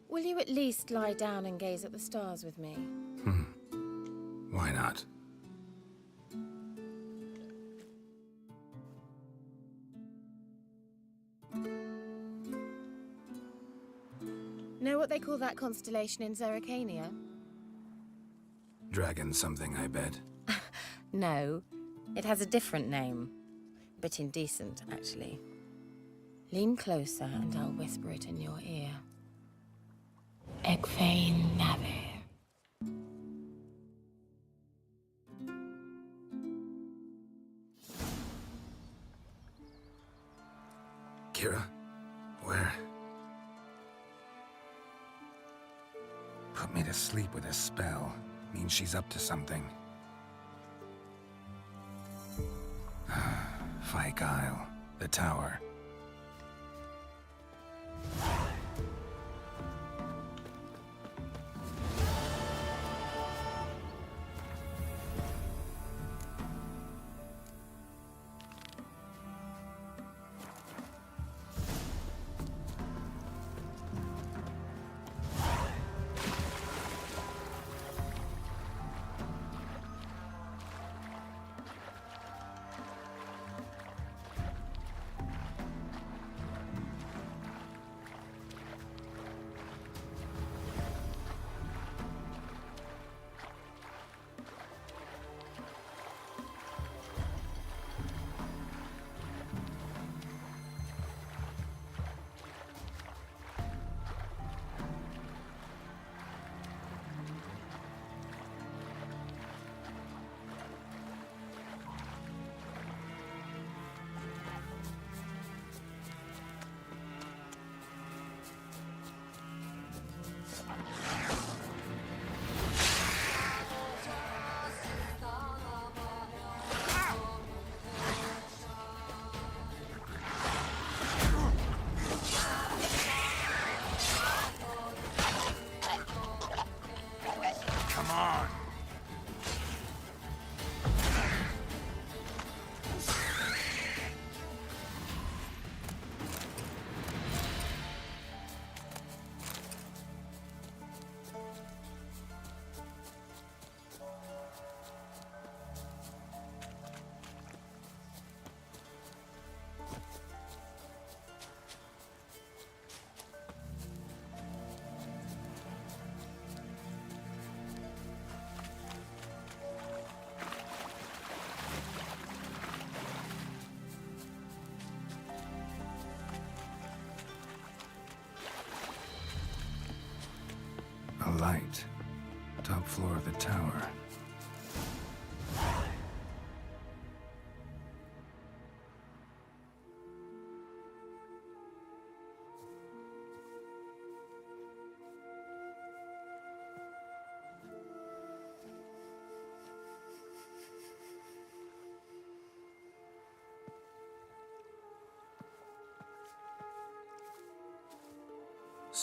Speaker 11: Will you at least lie down and gaze at the stars with me?
Speaker 1: Why not?
Speaker 11: Know what they call that constellation in Zerrikania?
Speaker 1: Dragon something, I bet.
Speaker 11: No, it has a different name. Bit indecent, actually. Lean closer and I'll whisper it in your ear. Egfain Navir.
Speaker 1: Kira? Where? Put me to sleep with a spell. Means she's up to something. Fyke Isle. The tower. A light. Top floor of the tower.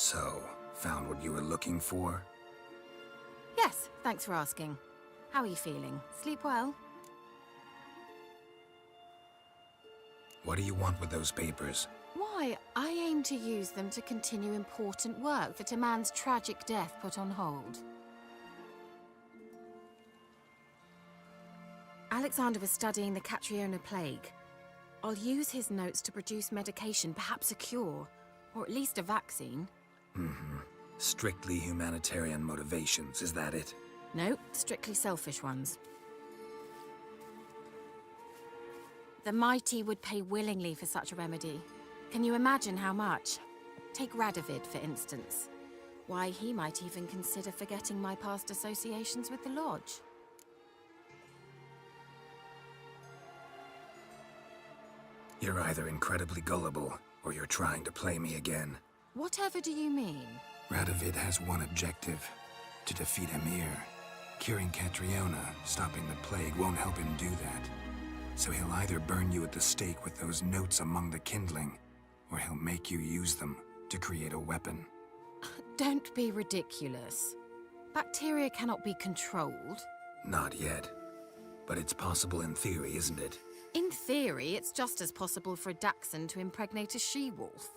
Speaker 1: So, found what you were looking for?
Speaker 11: Yes, thanks for asking. How are you feeling? Sleep well?
Speaker 1: What do you want with those papers?
Speaker 11: Why, I aim to use them to continue important work that a man's tragic death put on hold. Alexander was studying the Catriona plague. I'll use his notes to produce medication, perhaps a cure, or at least a vaccine.
Speaker 1: Strictly humanitarian motivations, is that it?
Speaker 11: No, strictly selfish ones. The mighty would pay willingly for such a remedy. Can you imagine how much? Take Radovid, for instance. Why, he might even consider forgetting my past associations with the Lodge.
Speaker 1: You're either incredibly gullible, or you're trying to play me again.
Speaker 11: Whatever do you mean?
Speaker 1: Radovid has one objective: to defeat Emir. Curing Catriona, stopping the plague, won't help him do that. So he'll either burn you at the stake with those notes among the kindling, or he'll make you use them to create a weapon.
Speaker 11: Don't be ridiculous. Bacteria cannot be controlled.
Speaker 1: Not yet. But it's possible in theory, isn't it?
Speaker 11: In theory, it's just as possible for a Dachshund to impregnate a she-wolf.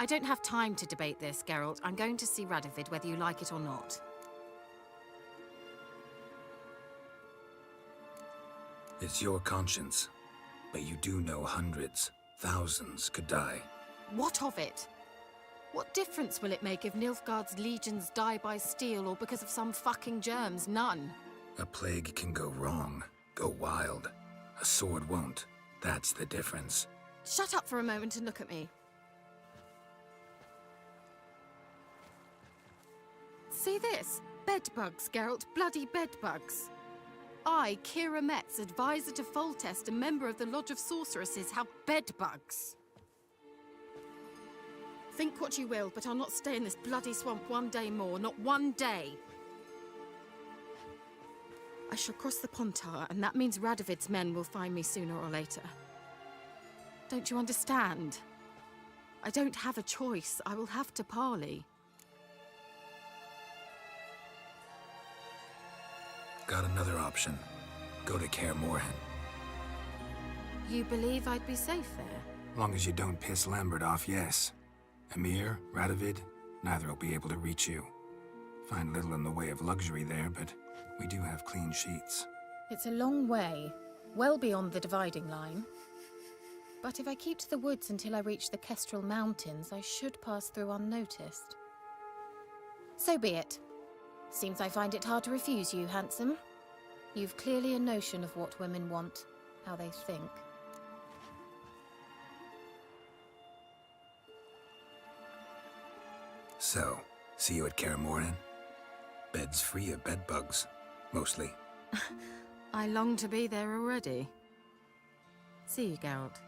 Speaker 11: I don't have time to debate this, Geralt. I'm going to see Radovid whether you like it or not.
Speaker 1: It's your conscience. But you do know hundreds, thousands could die.
Speaker 11: What of it? What difference will it make if Nilfgaard's legions die by steel or because of some fucking germs? None.
Speaker 1: A plague can go wrong, go wild. A sword won't. That's the difference.
Speaker 11: Shut up for a moment and look at me. See this? Bedbugs, Geralt. Bloody bedbugs. I, Kira Metz, advisor to Foltest, a member of the Lodge of Sorceresses, have bedbugs. Think what you will, but I'll not stay in this bloody swamp one day more. Not one day. I shall cross the Pontar, and that means Radovid's men will find me sooner or later. Don't you understand? I don't have a choice. I will have to parley.
Speaker 1: Got another option. Go to Kaer Morhen.
Speaker 11: You believe I'd be safe there?
Speaker 1: Long as you don't piss Lambert off, yes. Emir, Radovid, neither will be able to reach you. Find little in the way of luxury there, but we do have clean sheets.
Speaker 11: It's a long way, well beyond the dividing line. But if I keep to the woods until I reach the Kestrel Mountains, I should pass through unnoticed. So be it. Seems I find it hard to refuse you, handsome. You've clearly a notion of what women want, how they think.
Speaker 1: So, see you at Kaer Morhen? Beds free of bedbugs, mostly.
Speaker 11: I long to be there already. See you, Geralt.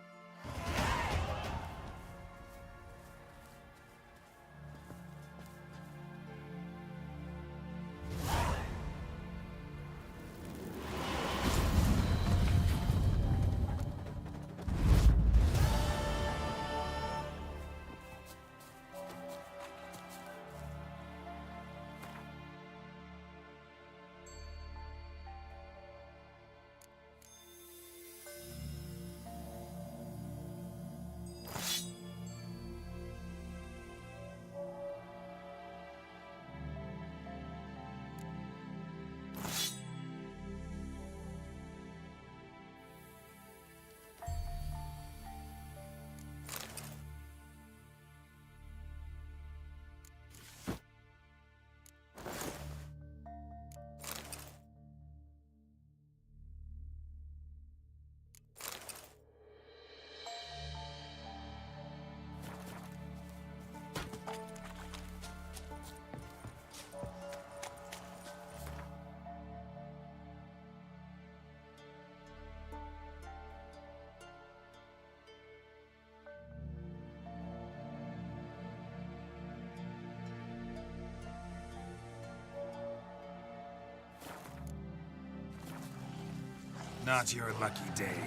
Speaker 1: Not your lucky day.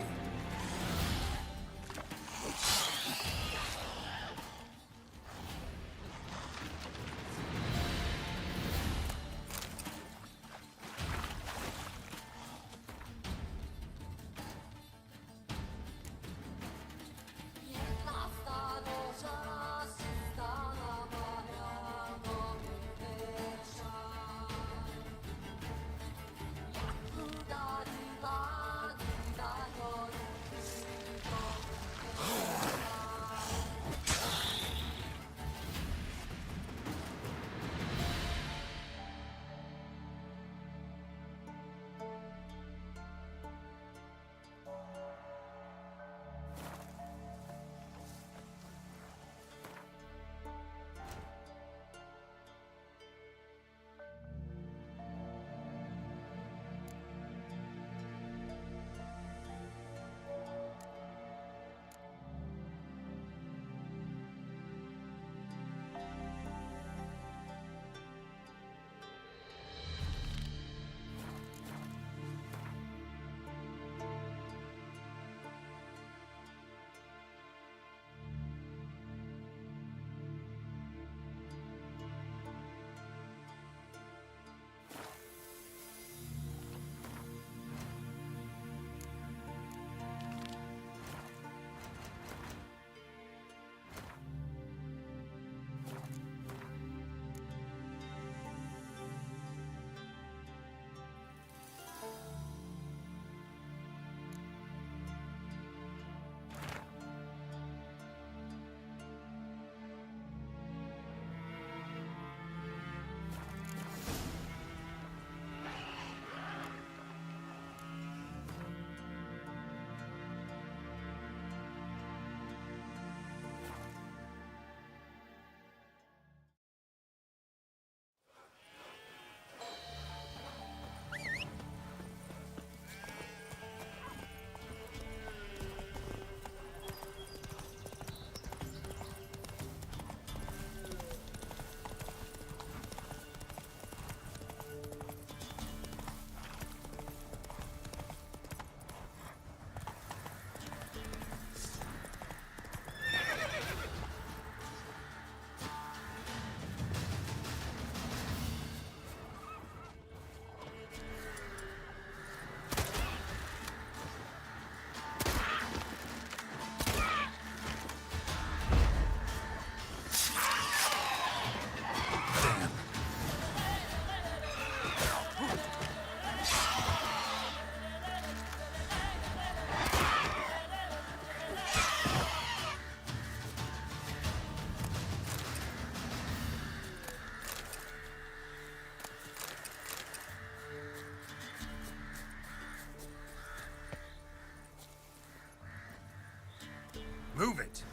Speaker 1: Move it!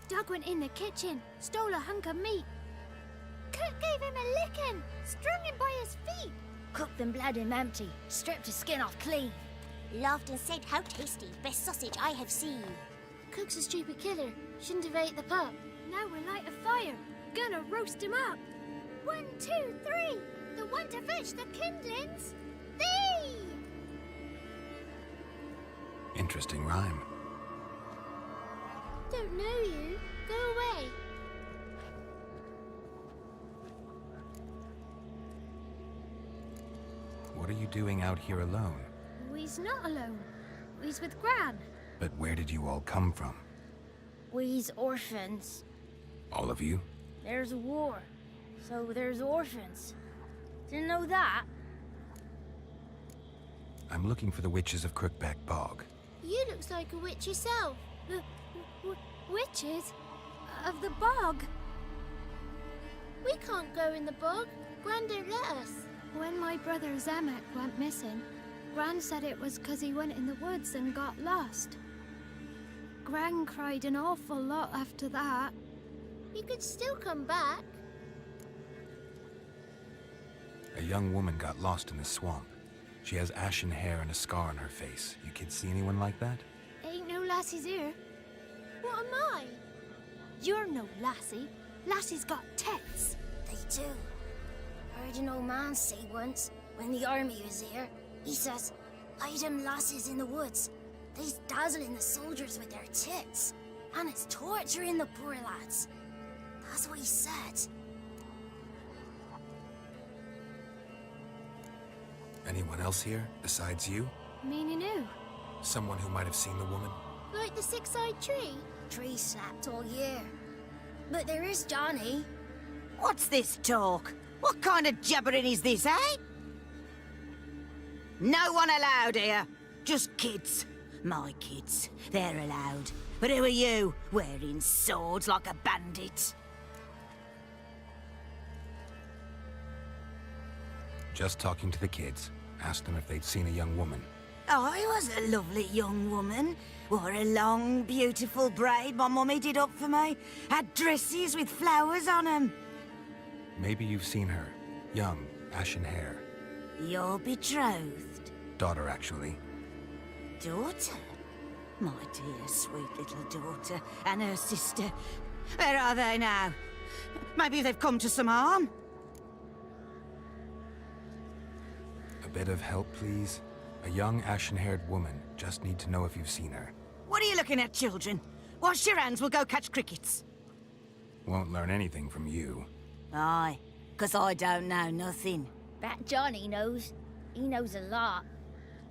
Speaker 5: Doug went in the kitchen, stole a hunk of meat. Cook gave him a licking, strung him by his feet. Cooked and bled him empty, stripped his skin off clean.
Speaker 12: Laughed and said, "How tasty, best sausage I have seen."
Speaker 5: Cook's a stupid killer, shouldn't have ate the pup. Now we'll light a fire, gonna roast him up. 1, 2, 3, the one to fetch the kindlings. Thee!
Speaker 1: Interesting rhyme.
Speaker 5: Don't know you. Go away.
Speaker 1: What are you doing out here alone?
Speaker 5: We's not alone. We's with Gran.
Speaker 1: But where did you all come from?
Speaker 5: We's orphans.
Speaker 1: All of you?
Speaker 5: There's a war, so there's orphans. Didn't know that?
Speaker 1: I'm looking for the witches of Crookback Bog.
Speaker 5: You looks like a witch yourself. The witches? Of the bog? We can't go in the bog. Gran don't let us. When my brother Zemek went missing, Gran said it was 'cause he went in the woods and got lost. Gran cried an awful lot after that. He could still come back.
Speaker 1: A young woman got lost in the swamp. She has ashen hair and a scar on her face. You kids see anyone like that?
Speaker 5: Ain't no lassies here. What am I? You're no lassie. Lassie's got tits.
Speaker 12: They do. Heard an old man say once, when the army was here, he says, "Hide them lasses in the woods. They's dazzling the soldiers with their tits, and it's torturing the poor lads." That's what he said.
Speaker 1: Anyone else here, besides you?
Speaker 5: Meaning who?
Speaker 1: Someone who might have seen the woman?
Speaker 5: Like the six-eyed tree?
Speaker 12: Tree snapped all year. But there is Johnny.
Speaker 13: What's this talk? What kind of jabbering is this, eh? No one allowed here. Just kids. My kids. They're allowed. But who are you, wearing swords like a bandit?
Speaker 1: Just talking to the kids. Asked them if they'd seen a young woman.
Speaker 13: I was a lovely young woman. Wore a long, beautiful braid my mummy did up for me. Had dresses with flowers on them.
Speaker 1: Maybe you've seen her. Young, ashen hair.
Speaker 13: You're betrothed.
Speaker 1: Daughter, actually.
Speaker 13: Daughter? My dear, sweet little daughter and her sister. Where are they now? Maybe they've come to some harm?
Speaker 1: A bit of help, please? A young, ashen-haired woman. Just need to know if you've seen her.
Speaker 13: What are you looking at, children? Wash your hands, we'll go catch crickets.
Speaker 1: Won't learn anything from you.
Speaker 13: Aye, 'cause I don't know nothing.
Speaker 5: That Johnny knows. He knows a lot.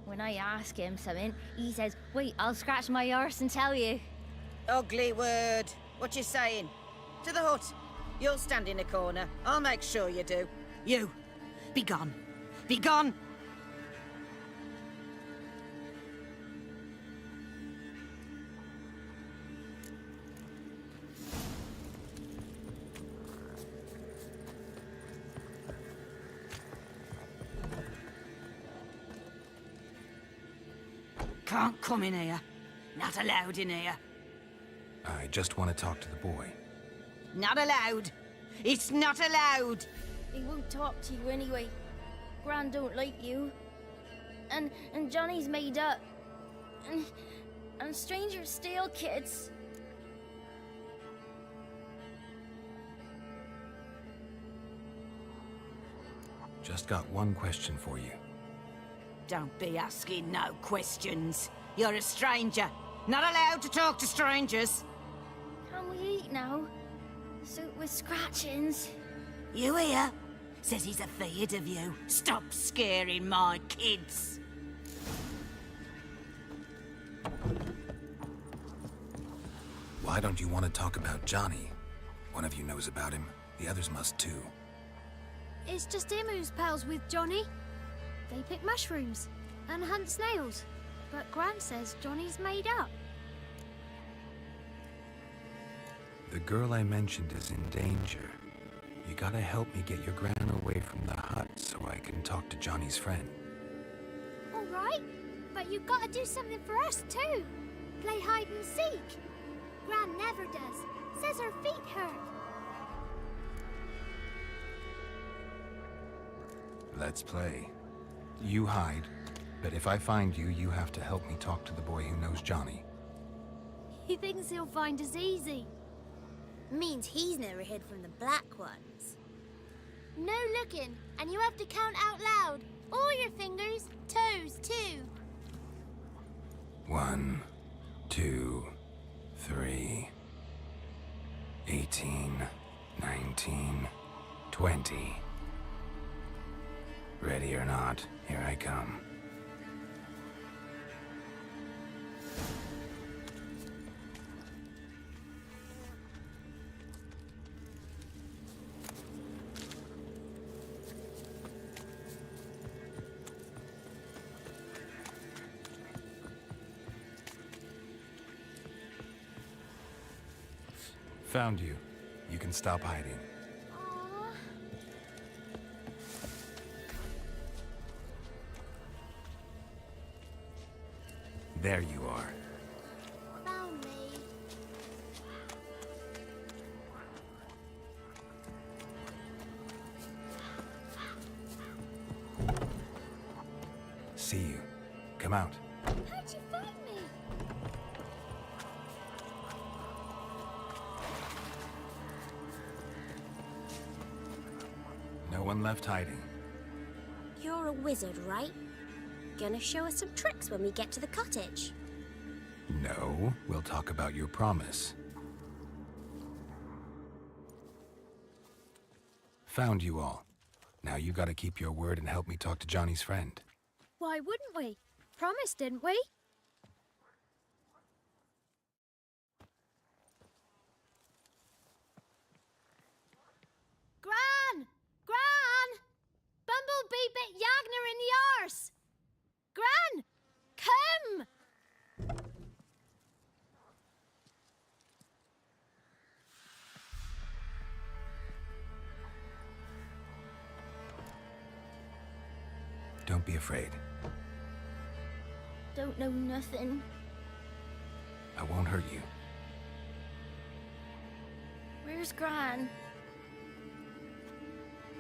Speaker 5: When I ask him something, he says, "Wait, I'll scratch my arse and tell you."
Speaker 13: Ugly word. What you saying? To the hut. You'll stand in a corner. I'll make sure you do. You, be gone. Be gone! can't come in here. Not allowed in here.
Speaker 1: I just want to talk to the boy.
Speaker 13: Not allowed. It's not allowed.
Speaker 12: He won't talk to you anyway. Gran don't like you. And Johnny's made up. And strangers steal kids.
Speaker 1: Just got one question for you.
Speaker 13: Don't be asking no questions. You're a stranger. Not allowed to talk to strangers.
Speaker 12: Can we eat now? Soup with scratchings.
Speaker 13: You hear? Says he's afeard of you. Stop scaring my kids.
Speaker 1: Why don't you want to talk about Johnny? One of you knows about him. The others must too.
Speaker 5: It's just him who's pals with Johnny. They pick mushrooms and hunt snails. But Gran says Johnny's made up.
Speaker 1: The girl I mentioned is in danger. You gotta help me get your gran away from the hut so I can talk to Johnny's friend.
Speaker 5: All right, but you gotta do something for us too. Play hide and seek. Gran never does. Says her feet hurt.
Speaker 1: Let's play. You hide, but if I find you, you have to help me talk to the boy who knows Johnny.
Speaker 5: He thinks he'll find us easy.
Speaker 12: Means he's never hid from the black ones.
Speaker 5: No looking, and you have to count out loud. All your fingers, toes too.
Speaker 1: 1, 2, 3, 18, 19, 20. Ready or not, here I come. Found you. You can stop hiding. There you are.
Speaker 5: Found me.
Speaker 1: See you. Come out.
Speaker 5: How'd you find me?
Speaker 1: No one left hiding.
Speaker 12: You're a wizard, right? Gonna show us some tricks when we get to the cottage.
Speaker 1: No, we'll talk about your promise. Found you all. Now you gotta keep your word and help me talk to Johnny's friend.
Speaker 5: Why wouldn't we? Promised, didn't we? Gran! Gran! Bumblebee bit Yagner in the arse! Gran! Come!
Speaker 1: Don't be afraid.
Speaker 12: Don't know nothing.
Speaker 1: I won't hurt you.
Speaker 12: Where's Gran?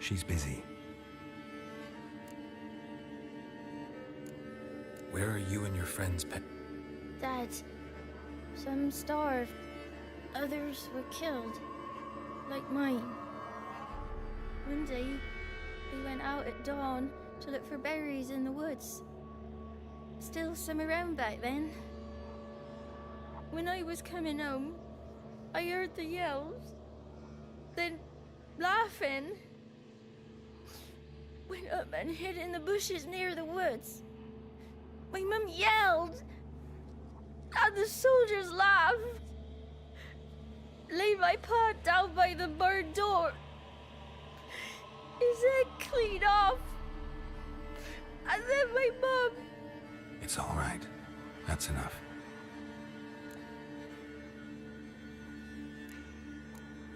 Speaker 1: She's busy. Where are you and your friends, Pet?
Speaker 12: Dad, some starved. Others were killed. Like mine. One day, we went out at dawn to look for berries in the woods. Still some around back then. When I was coming home, I heard the yells. Then, laughing. Went up and hid in the bushes near the woods. My mum yelled, and the soldiers laughed. Laid my pa down by the barn door. His head clean off. And then my mum...
Speaker 1: It's all right. That's enough.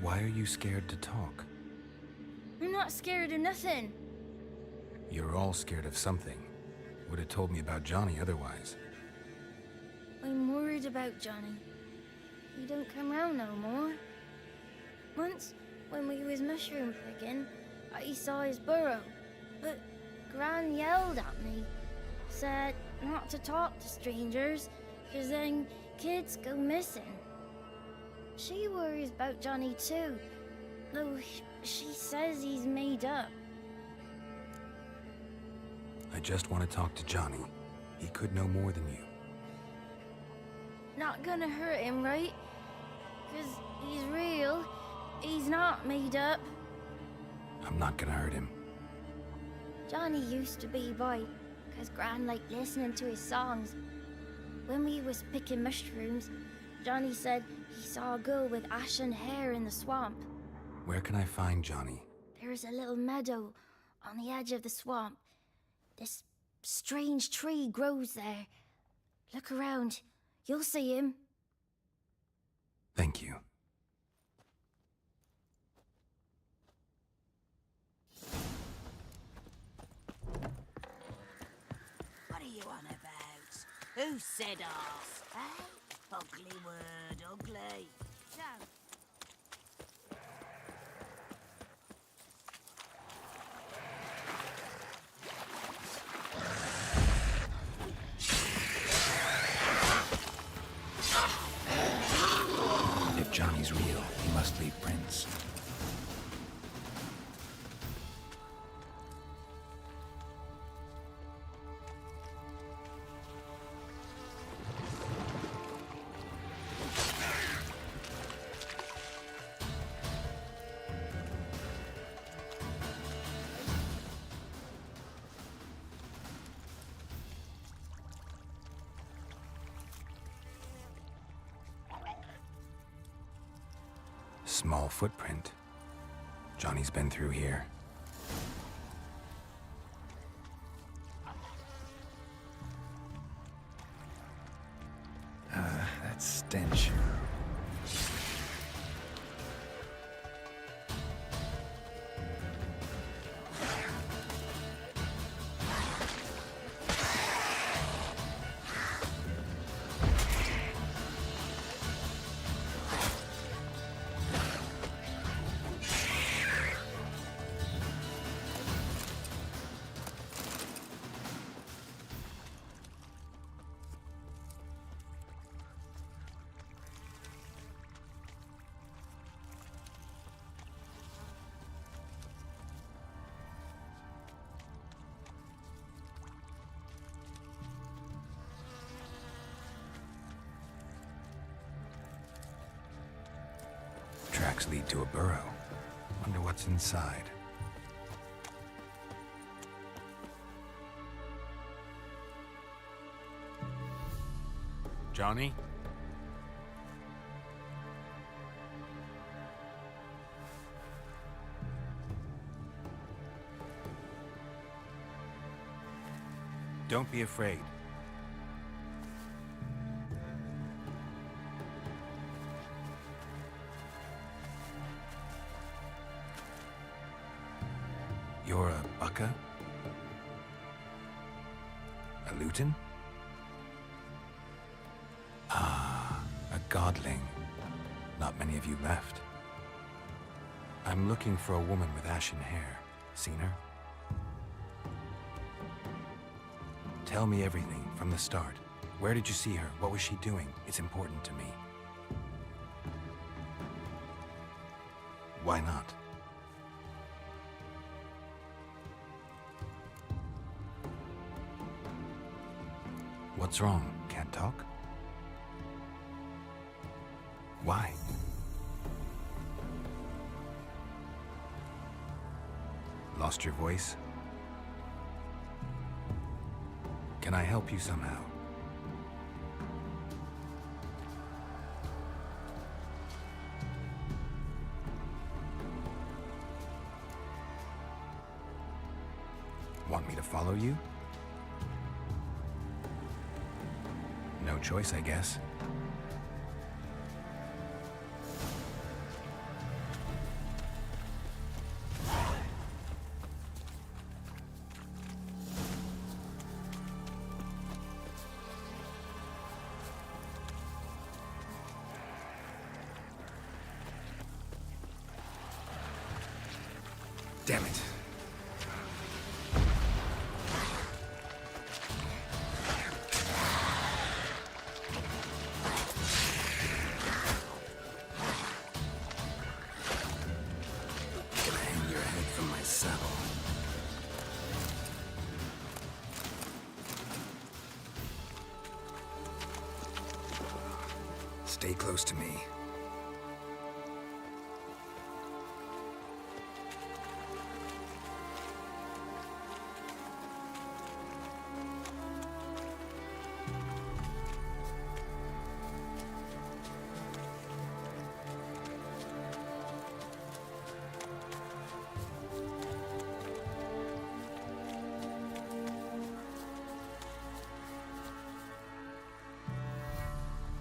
Speaker 1: Why are you scared to talk?
Speaker 12: I'm not scared of nothing.
Speaker 1: You're all scared of something. Would have told me about Johnny otherwise.
Speaker 12: I'm worried about Johnny. He don't come round no more. Once, when we was mushroom picking, I saw his burrow, but Gran yelled at me, said not to talk to strangers, 'cause then kids go missing. She worries about Johnny too, though she says he's made up.
Speaker 1: I just want to talk to Johnny. He could know more than you.
Speaker 12: Not gonna hurt him, right? 'Cause he's real. He's not made up.
Speaker 1: I'm not gonna hurt him.
Speaker 12: Johnny used to be boy, 'cause Gran liked listening to his songs. When we was picking mushrooms, Johnny said he saw a girl with ashen hair in the swamp.
Speaker 1: Where can I find Johnny?
Speaker 12: There's a little meadow on the edge of the swamp. This strange tree grows there. Look around. You'll see him.
Speaker 1: Thank you.
Speaker 13: What are you on about? Who said arse? Eh? Ugly word, ugly. Don't.
Speaker 1: If Johnny's real, he must leave prints. Small footprint. Johnny's been through here. That stench. Tracks lead to a burrow. Wonder what's inside. Johnny? Don't be afraid. You're a Bucca? A Luton? Ah, a godling. Not many of you left. I'm looking for a woman with ashen hair. Seen her? Tell me everything from the start. Where did you see her? What was she doing? It's important to me. Why not? What's wrong? Can't talk? Why? Lost your voice? Can I help you somehow? Want me to follow you? No choice, I guess. Damn it. Gonna hang your head from my saddle. Stay close to me.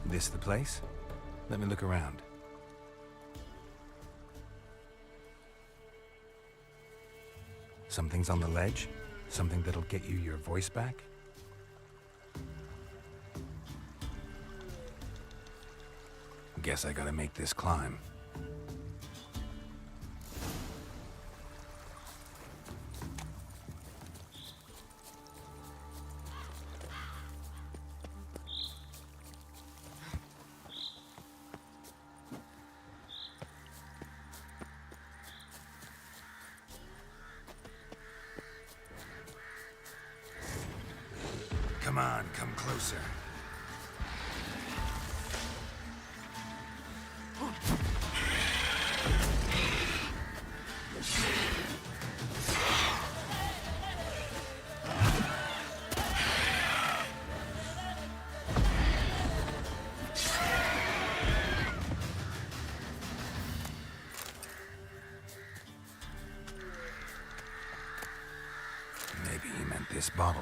Speaker 1: This the place? Let me look around. Something's on the ledge? Something that'll get you your voice back? Guess I gotta make this climb. Come on, come closer. Maybe he meant this bottle.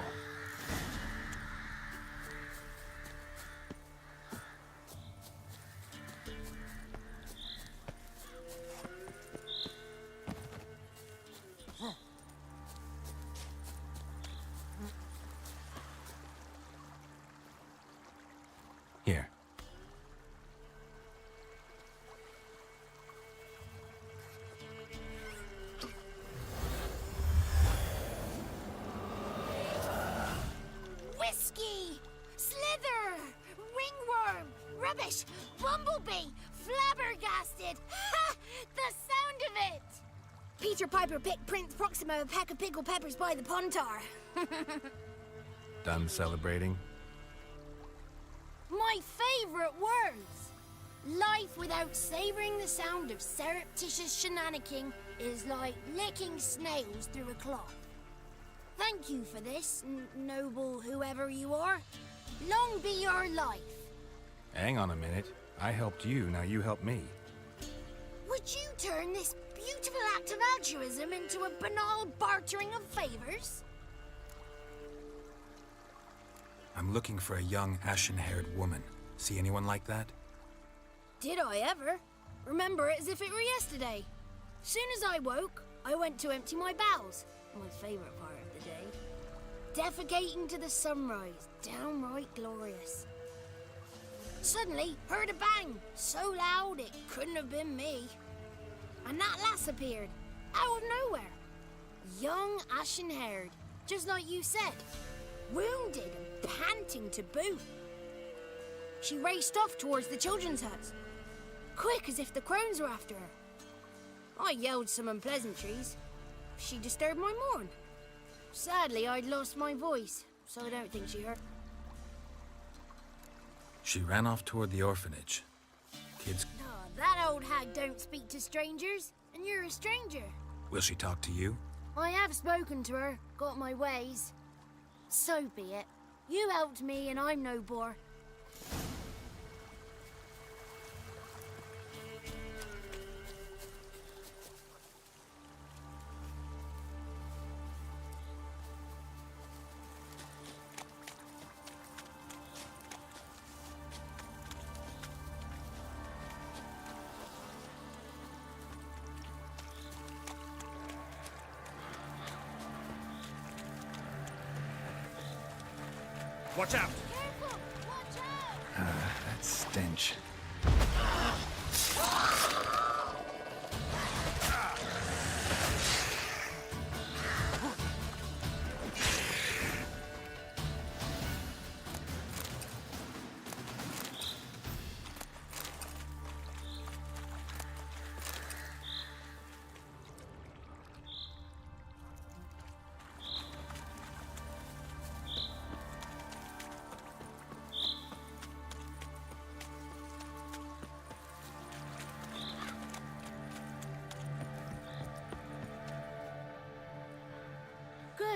Speaker 1: Here.
Speaker 12: Whiskey! Slither! Ringworm! Rubbish! Bumblebee! Flabbergasted! Ha! The sound of it! Peter Piper picked Prince Proximo a peck of pickled peppers by the Pontar.
Speaker 1: Done celebrating?
Speaker 12: My favorite words! Life without savoring the sound of surreptitious shenanigans is like licking snails through a cloth. Thank you for this, noble whoever you are. Long be your life.
Speaker 1: Hang on a minute. I helped you, now you help me.
Speaker 12: Would you turn this beautiful act of altruism into a banal bartering of favors?
Speaker 1: I'm looking for a young, ashen-haired woman. See anyone like that?
Speaker 12: Did I ever? Remember it as if it were yesterday. Soon as I woke, I went to empty my bowels. My favorite part of the day. Defecating to the sunrise. Downright glorious. Suddenly, heard a bang. So loud it couldn't have been me. And that lass appeared. Out of nowhere. Young, ashen-haired. Just like you said. Wounded and panting to boot. She raced off towards the children's huts. Quick as if the crones were after her. I yelled some unpleasantries. She disturbed my morn. Sadly, I'd lost my voice, so I don't think she heard.
Speaker 1: She ran off toward the orphanage. Kids...
Speaker 12: Oh, that old hag don't speak to strangers, and you're a stranger.
Speaker 1: Will she talk to you?
Speaker 12: I have spoken to her, got my ways. So be it. You helped me, and I'm no bore.
Speaker 4: Watch out!
Speaker 12: Careful! Watch out!
Speaker 1: That stench.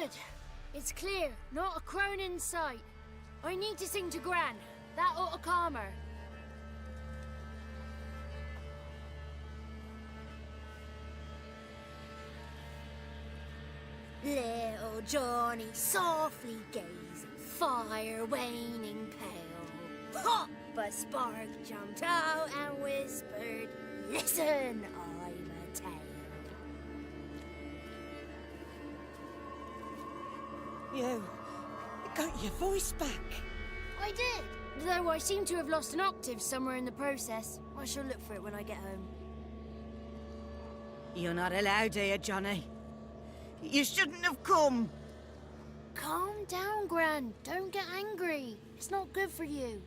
Speaker 5: Good. It's clear. Not a crone in sight. I need to sing to Gran. That ought to calm her. Little Johnny softly gazing, fire waning pale. Pop! A spark jumped out and whispered, "Listen, I'm a tale."
Speaker 13: You got your voice back.
Speaker 5: I did. Though I seem to have lost an octave somewhere in the process. I shall look for it when I get home.
Speaker 13: You're not allowed here, Johnny. You shouldn't have come.
Speaker 5: Calm down, Gran. Don't get angry. It's not good for you.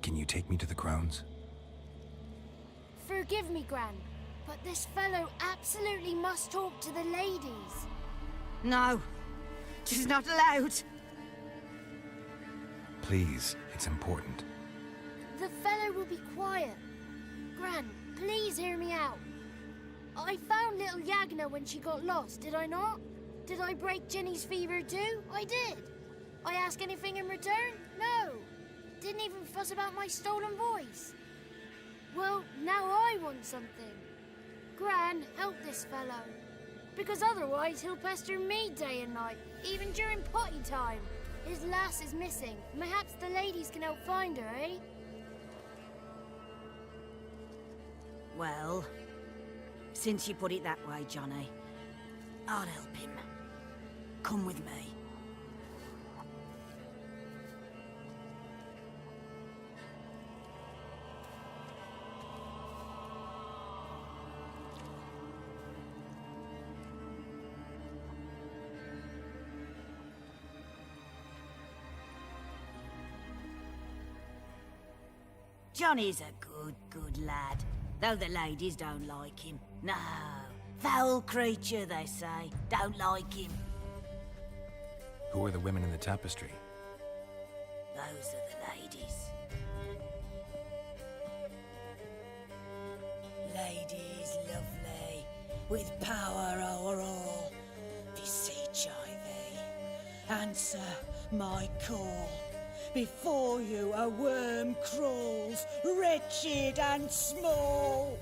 Speaker 1: Can you take me to the Crones?
Speaker 5: Forgive me, Gran, but this fellow absolutely must talk to the ladies.
Speaker 13: No, she's not allowed.
Speaker 1: Please, it's important.
Speaker 5: The fellow will be quiet. Gran, please hear me out. I found little Yagna when she got lost, did I not? Did I break Ginny's fever too? I did. I ask anything in return? No. Didn't even fuss about my stolen voice. Well, now I want something. Gran, help this fellow. Because otherwise he'll pester me day and night, even during potty time. His lass is missing. Perhaps the ladies can help find her, eh?
Speaker 13: Well, since you put it that way, Johnny, I'll help him. Come with me. Johnny's a good lad, though the ladies don't like him. No, foul creature, they say. Don't like him.
Speaker 1: Who are the women in the tapestry?
Speaker 13: Those are the ladies. Ladies lovely, with power o'er all, beseech I thee, answer my call. Before you a worm crawls, wretched and small.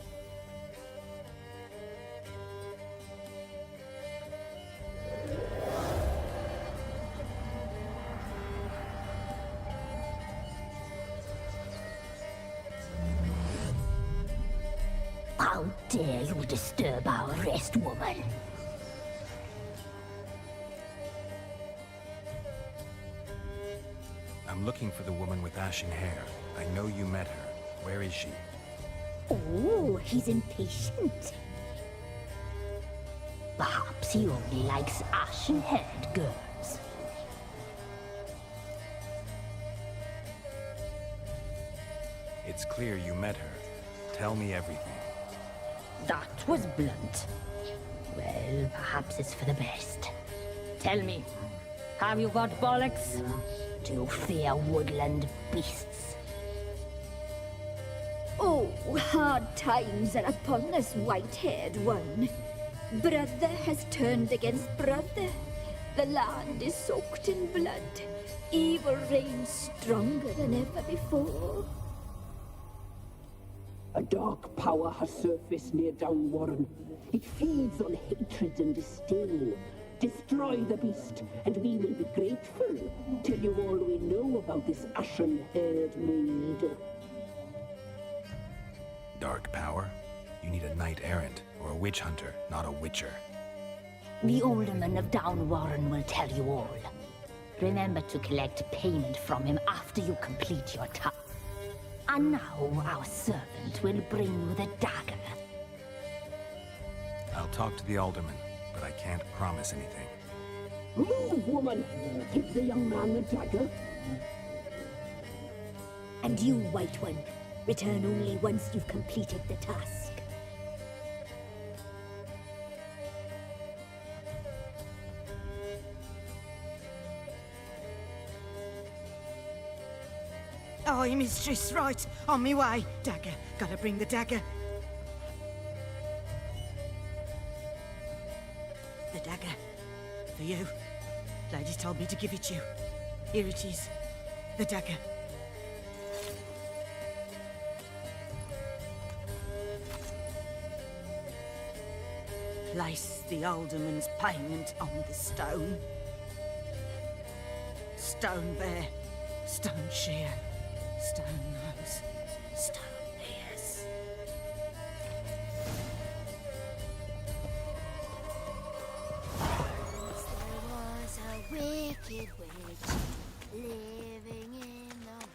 Speaker 14: How dare you disturb our rest, woman?
Speaker 1: I'm looking for the woman with ashen hair. I know you met her. Where is she?
Speaker 14: Oh, he's impatient. Perhaps he only likes ashen-haired girls.
Speaker 1: It's clear you met her. Tell me everything.
Speaker 14: That was blunt. Well, perhaps it's for the best. Tell me, have you got bollocks? Do you fear woodland beasts?
Speaker 15: Oh, hard times are upon us, white-haired one. Brother has turned against brother. The land is soaked in blood. Evil reigns stronger than ever before.
Speaker 16: A dark power has surfaced near Downwarren. It feeds on hatred and disdain. Destroy the beast, and we will be grateful. Tell you all we know about this ashen-haired maid.
Speaker 1: Dark power? You need a knight-errant, or a witch hunter, not a witcher.
Speaker 14: The alderman of Downwarren will tell you all. Remember to collect payment from him after you complete your task. And now our servant will bring you the dagger.
Speaker 1: I'll talk to the alderman, but I can't promise anything.
Speaker 16: Move, woman! Give the young man the dagger.
Speaker 15: And you, White One, return only once you've completed the task.
Speaker 13: Aye, mistress, right. On me way. Dagger. Gotta bring the dagger. you. Lady told me to give it you. Here it is. The dagger. Place the alderman's payment on the stone. Stone bear, stone shear, stone nose, stone ears.
Speaker 12: There was a wicked witch living in the mud.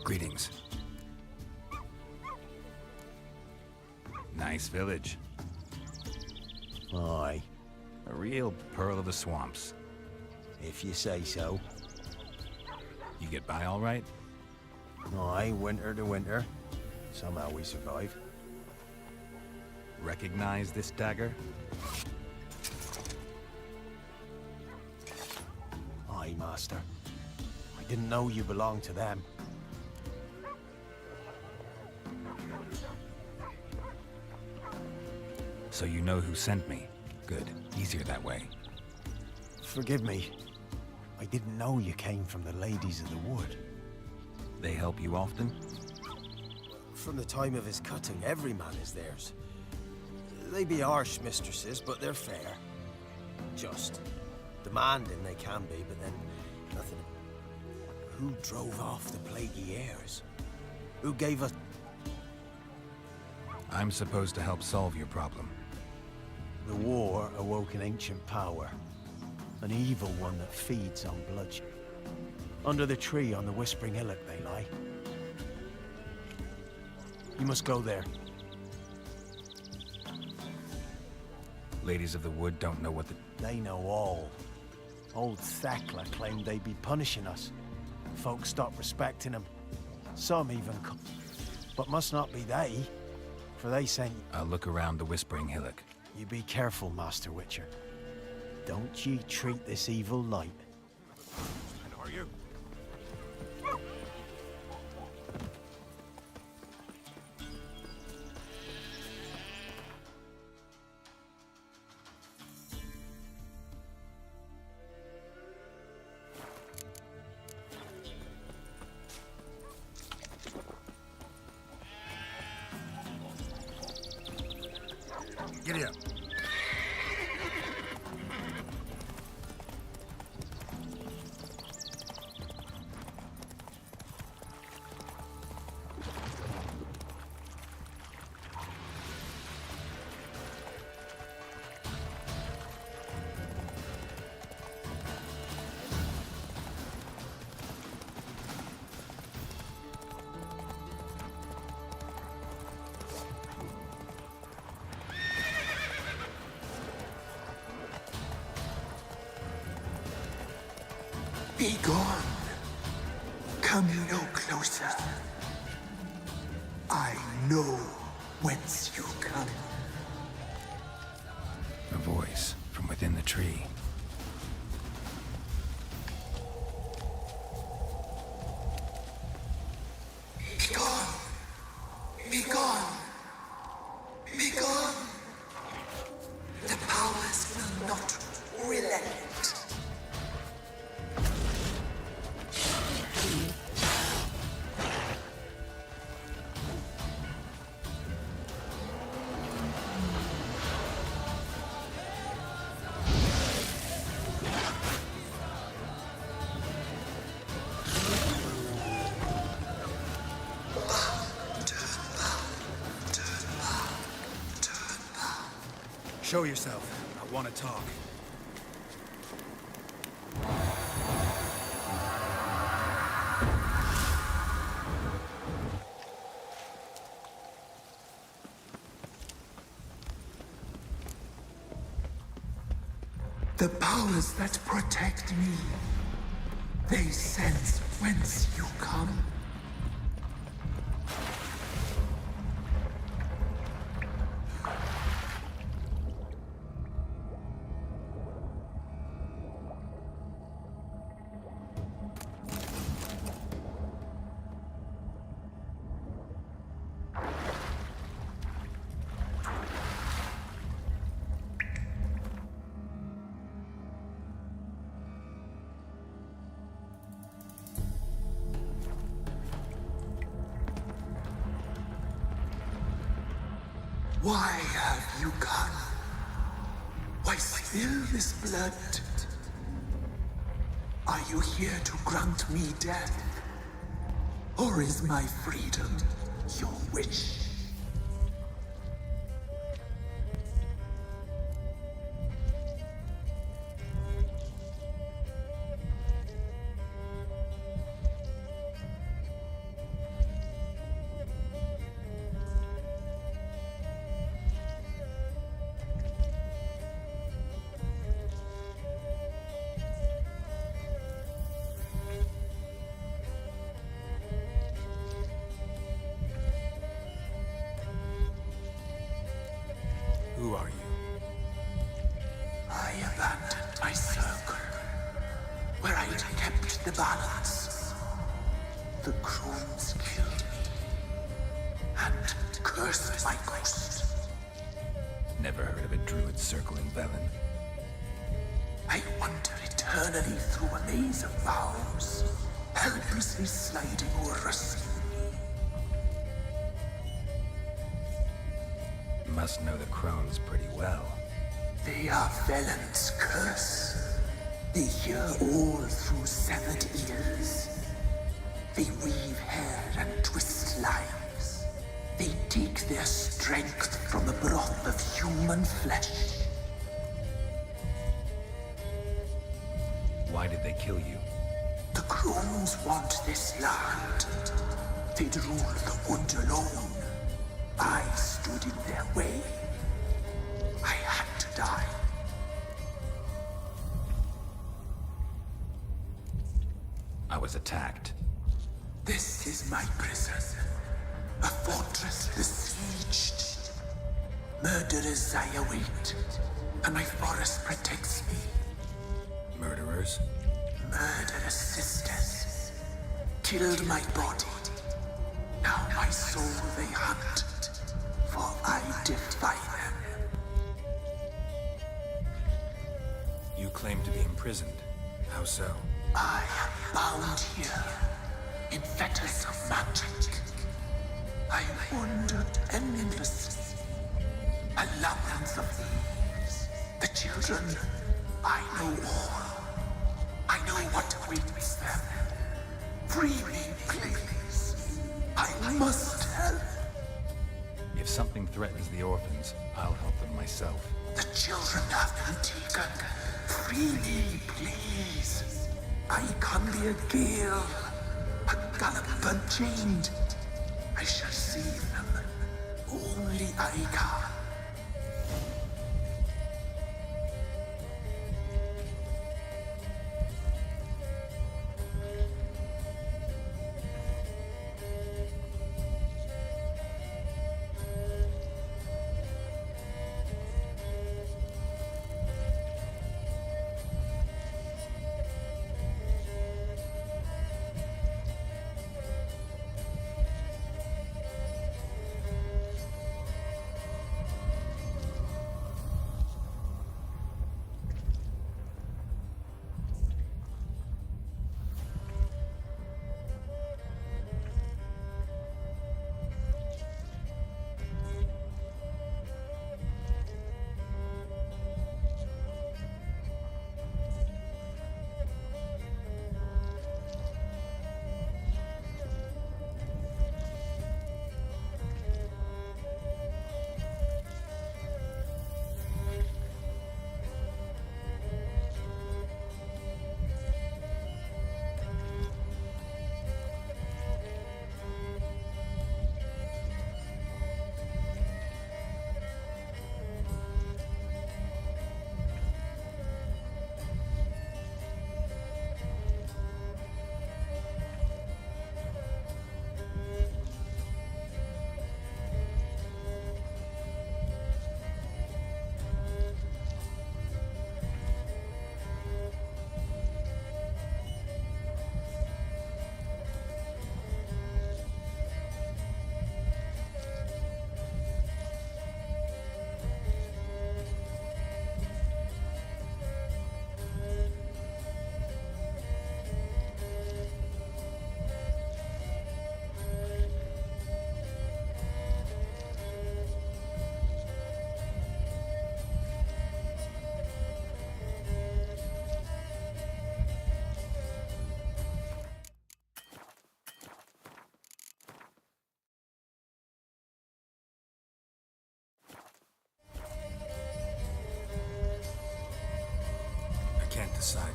Speaker 1: Greetings. Nice village.
Speaker 10: Aye.
Speaker 1: A real pearl of the swamps.
Speaker 10: If you say so.
Speaker 1: You get by all right?
Speaker 10: Aye, winter to winter. Somehow we survive.
Speaker 1: Recognize this dagger?
Speaker 10: Aye, Master. I didn't know you belonged to them.
Speaker 1: So you know who sent me. Good. Easier that way.
Speaker 10: Forgive me. I didn't know you came from the Ladies of the Wood.
Speaker 1: They help you often?
Speaker 10: From the time of his cutting, every man is theirs. They be harsh mistresses, but they're fair. Just. Demanding they can be, but then nothing. Who drove off the plaguey heirs? Who gave us...
Speaker 1: I'm supposed to help solve your problem.
Speaker 10: The war awoke an ancient power. An evil one that feeds on bloodshed. Under the tree on the Whispering Hillock they lie. You must go there.
Speaker 1: Ladies of the Wood don't know what the...
Speaker 10: They know all. Old Thekla claimed they'd be punishing us. Folks stopped respecting them. Some even... But must not be they, for they sent...
Speaker 1: I'll look around the Whispering Hillock.
Speaker 10: You be careful, Master Witcher. Don't ye treat this evil light.
Speaker 2: And are you? Giddy up.
Speaker 17: Be gone. Come no closer. I know whence you come.
Speaker 1: A voice from within the tree.
Speaker 17: Be gone. Be gone. Be gone. The powers will not relent.
Speaker 1: Show yourself. I want to talk.
Speaker 17: The powers that protect me, they sense whence you come. Why have you come? Why spill this blood? Are you here to grant me death? Or is my freedom your wish?
Speaker 1: Who are you?
Speaker 17: I abandoned my circle, where I had kept the balance. The crones killed me, and cursed my ghost.
Speaker 1: Never heard of a druid circling Velen.
Speaker 17: I wander eternally through a maze of vows, helplessly sliding over a sea.
Speaker 1: Must know the crones pretty well.
Speaker 17: They are Velen's curse. They hear all through severed ears. They weave hair and twist lives. They take their strength from the broth of human flesh.
Speaker 1: Why did they kill you?
Speaker 17: The crones want this land. They'd rule the wood alone. I stood in their way. I had to die.
Speaker 1: I was attacked.
Speaker 17: This is my prison. A fortress besieged. Murderers I await, and my forest protects me.
Speaker 1: Murderers?
Speaker 17: Murderous sisters. Killed my body. Now my soul they hunt, for I defy them.
Speaker 1: You claim to be imprisoned. How so?
Speaker 17: I am bound here, in fetters of magic. I wandered endlessly, a labyrinth of leaves. The children, I know all. I know what awaits them. Free me, please. I must help.
Speaker 1: If something threatens the orphans, I'll help them myself.
Speaker 17: The children have been taken. Free me, please. I can be a gale, a gallop unchained. I shall save them. Only I can.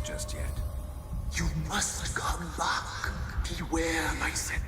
Speaker 1: just yet.
Speaker 17: You must come back. Beware, my son.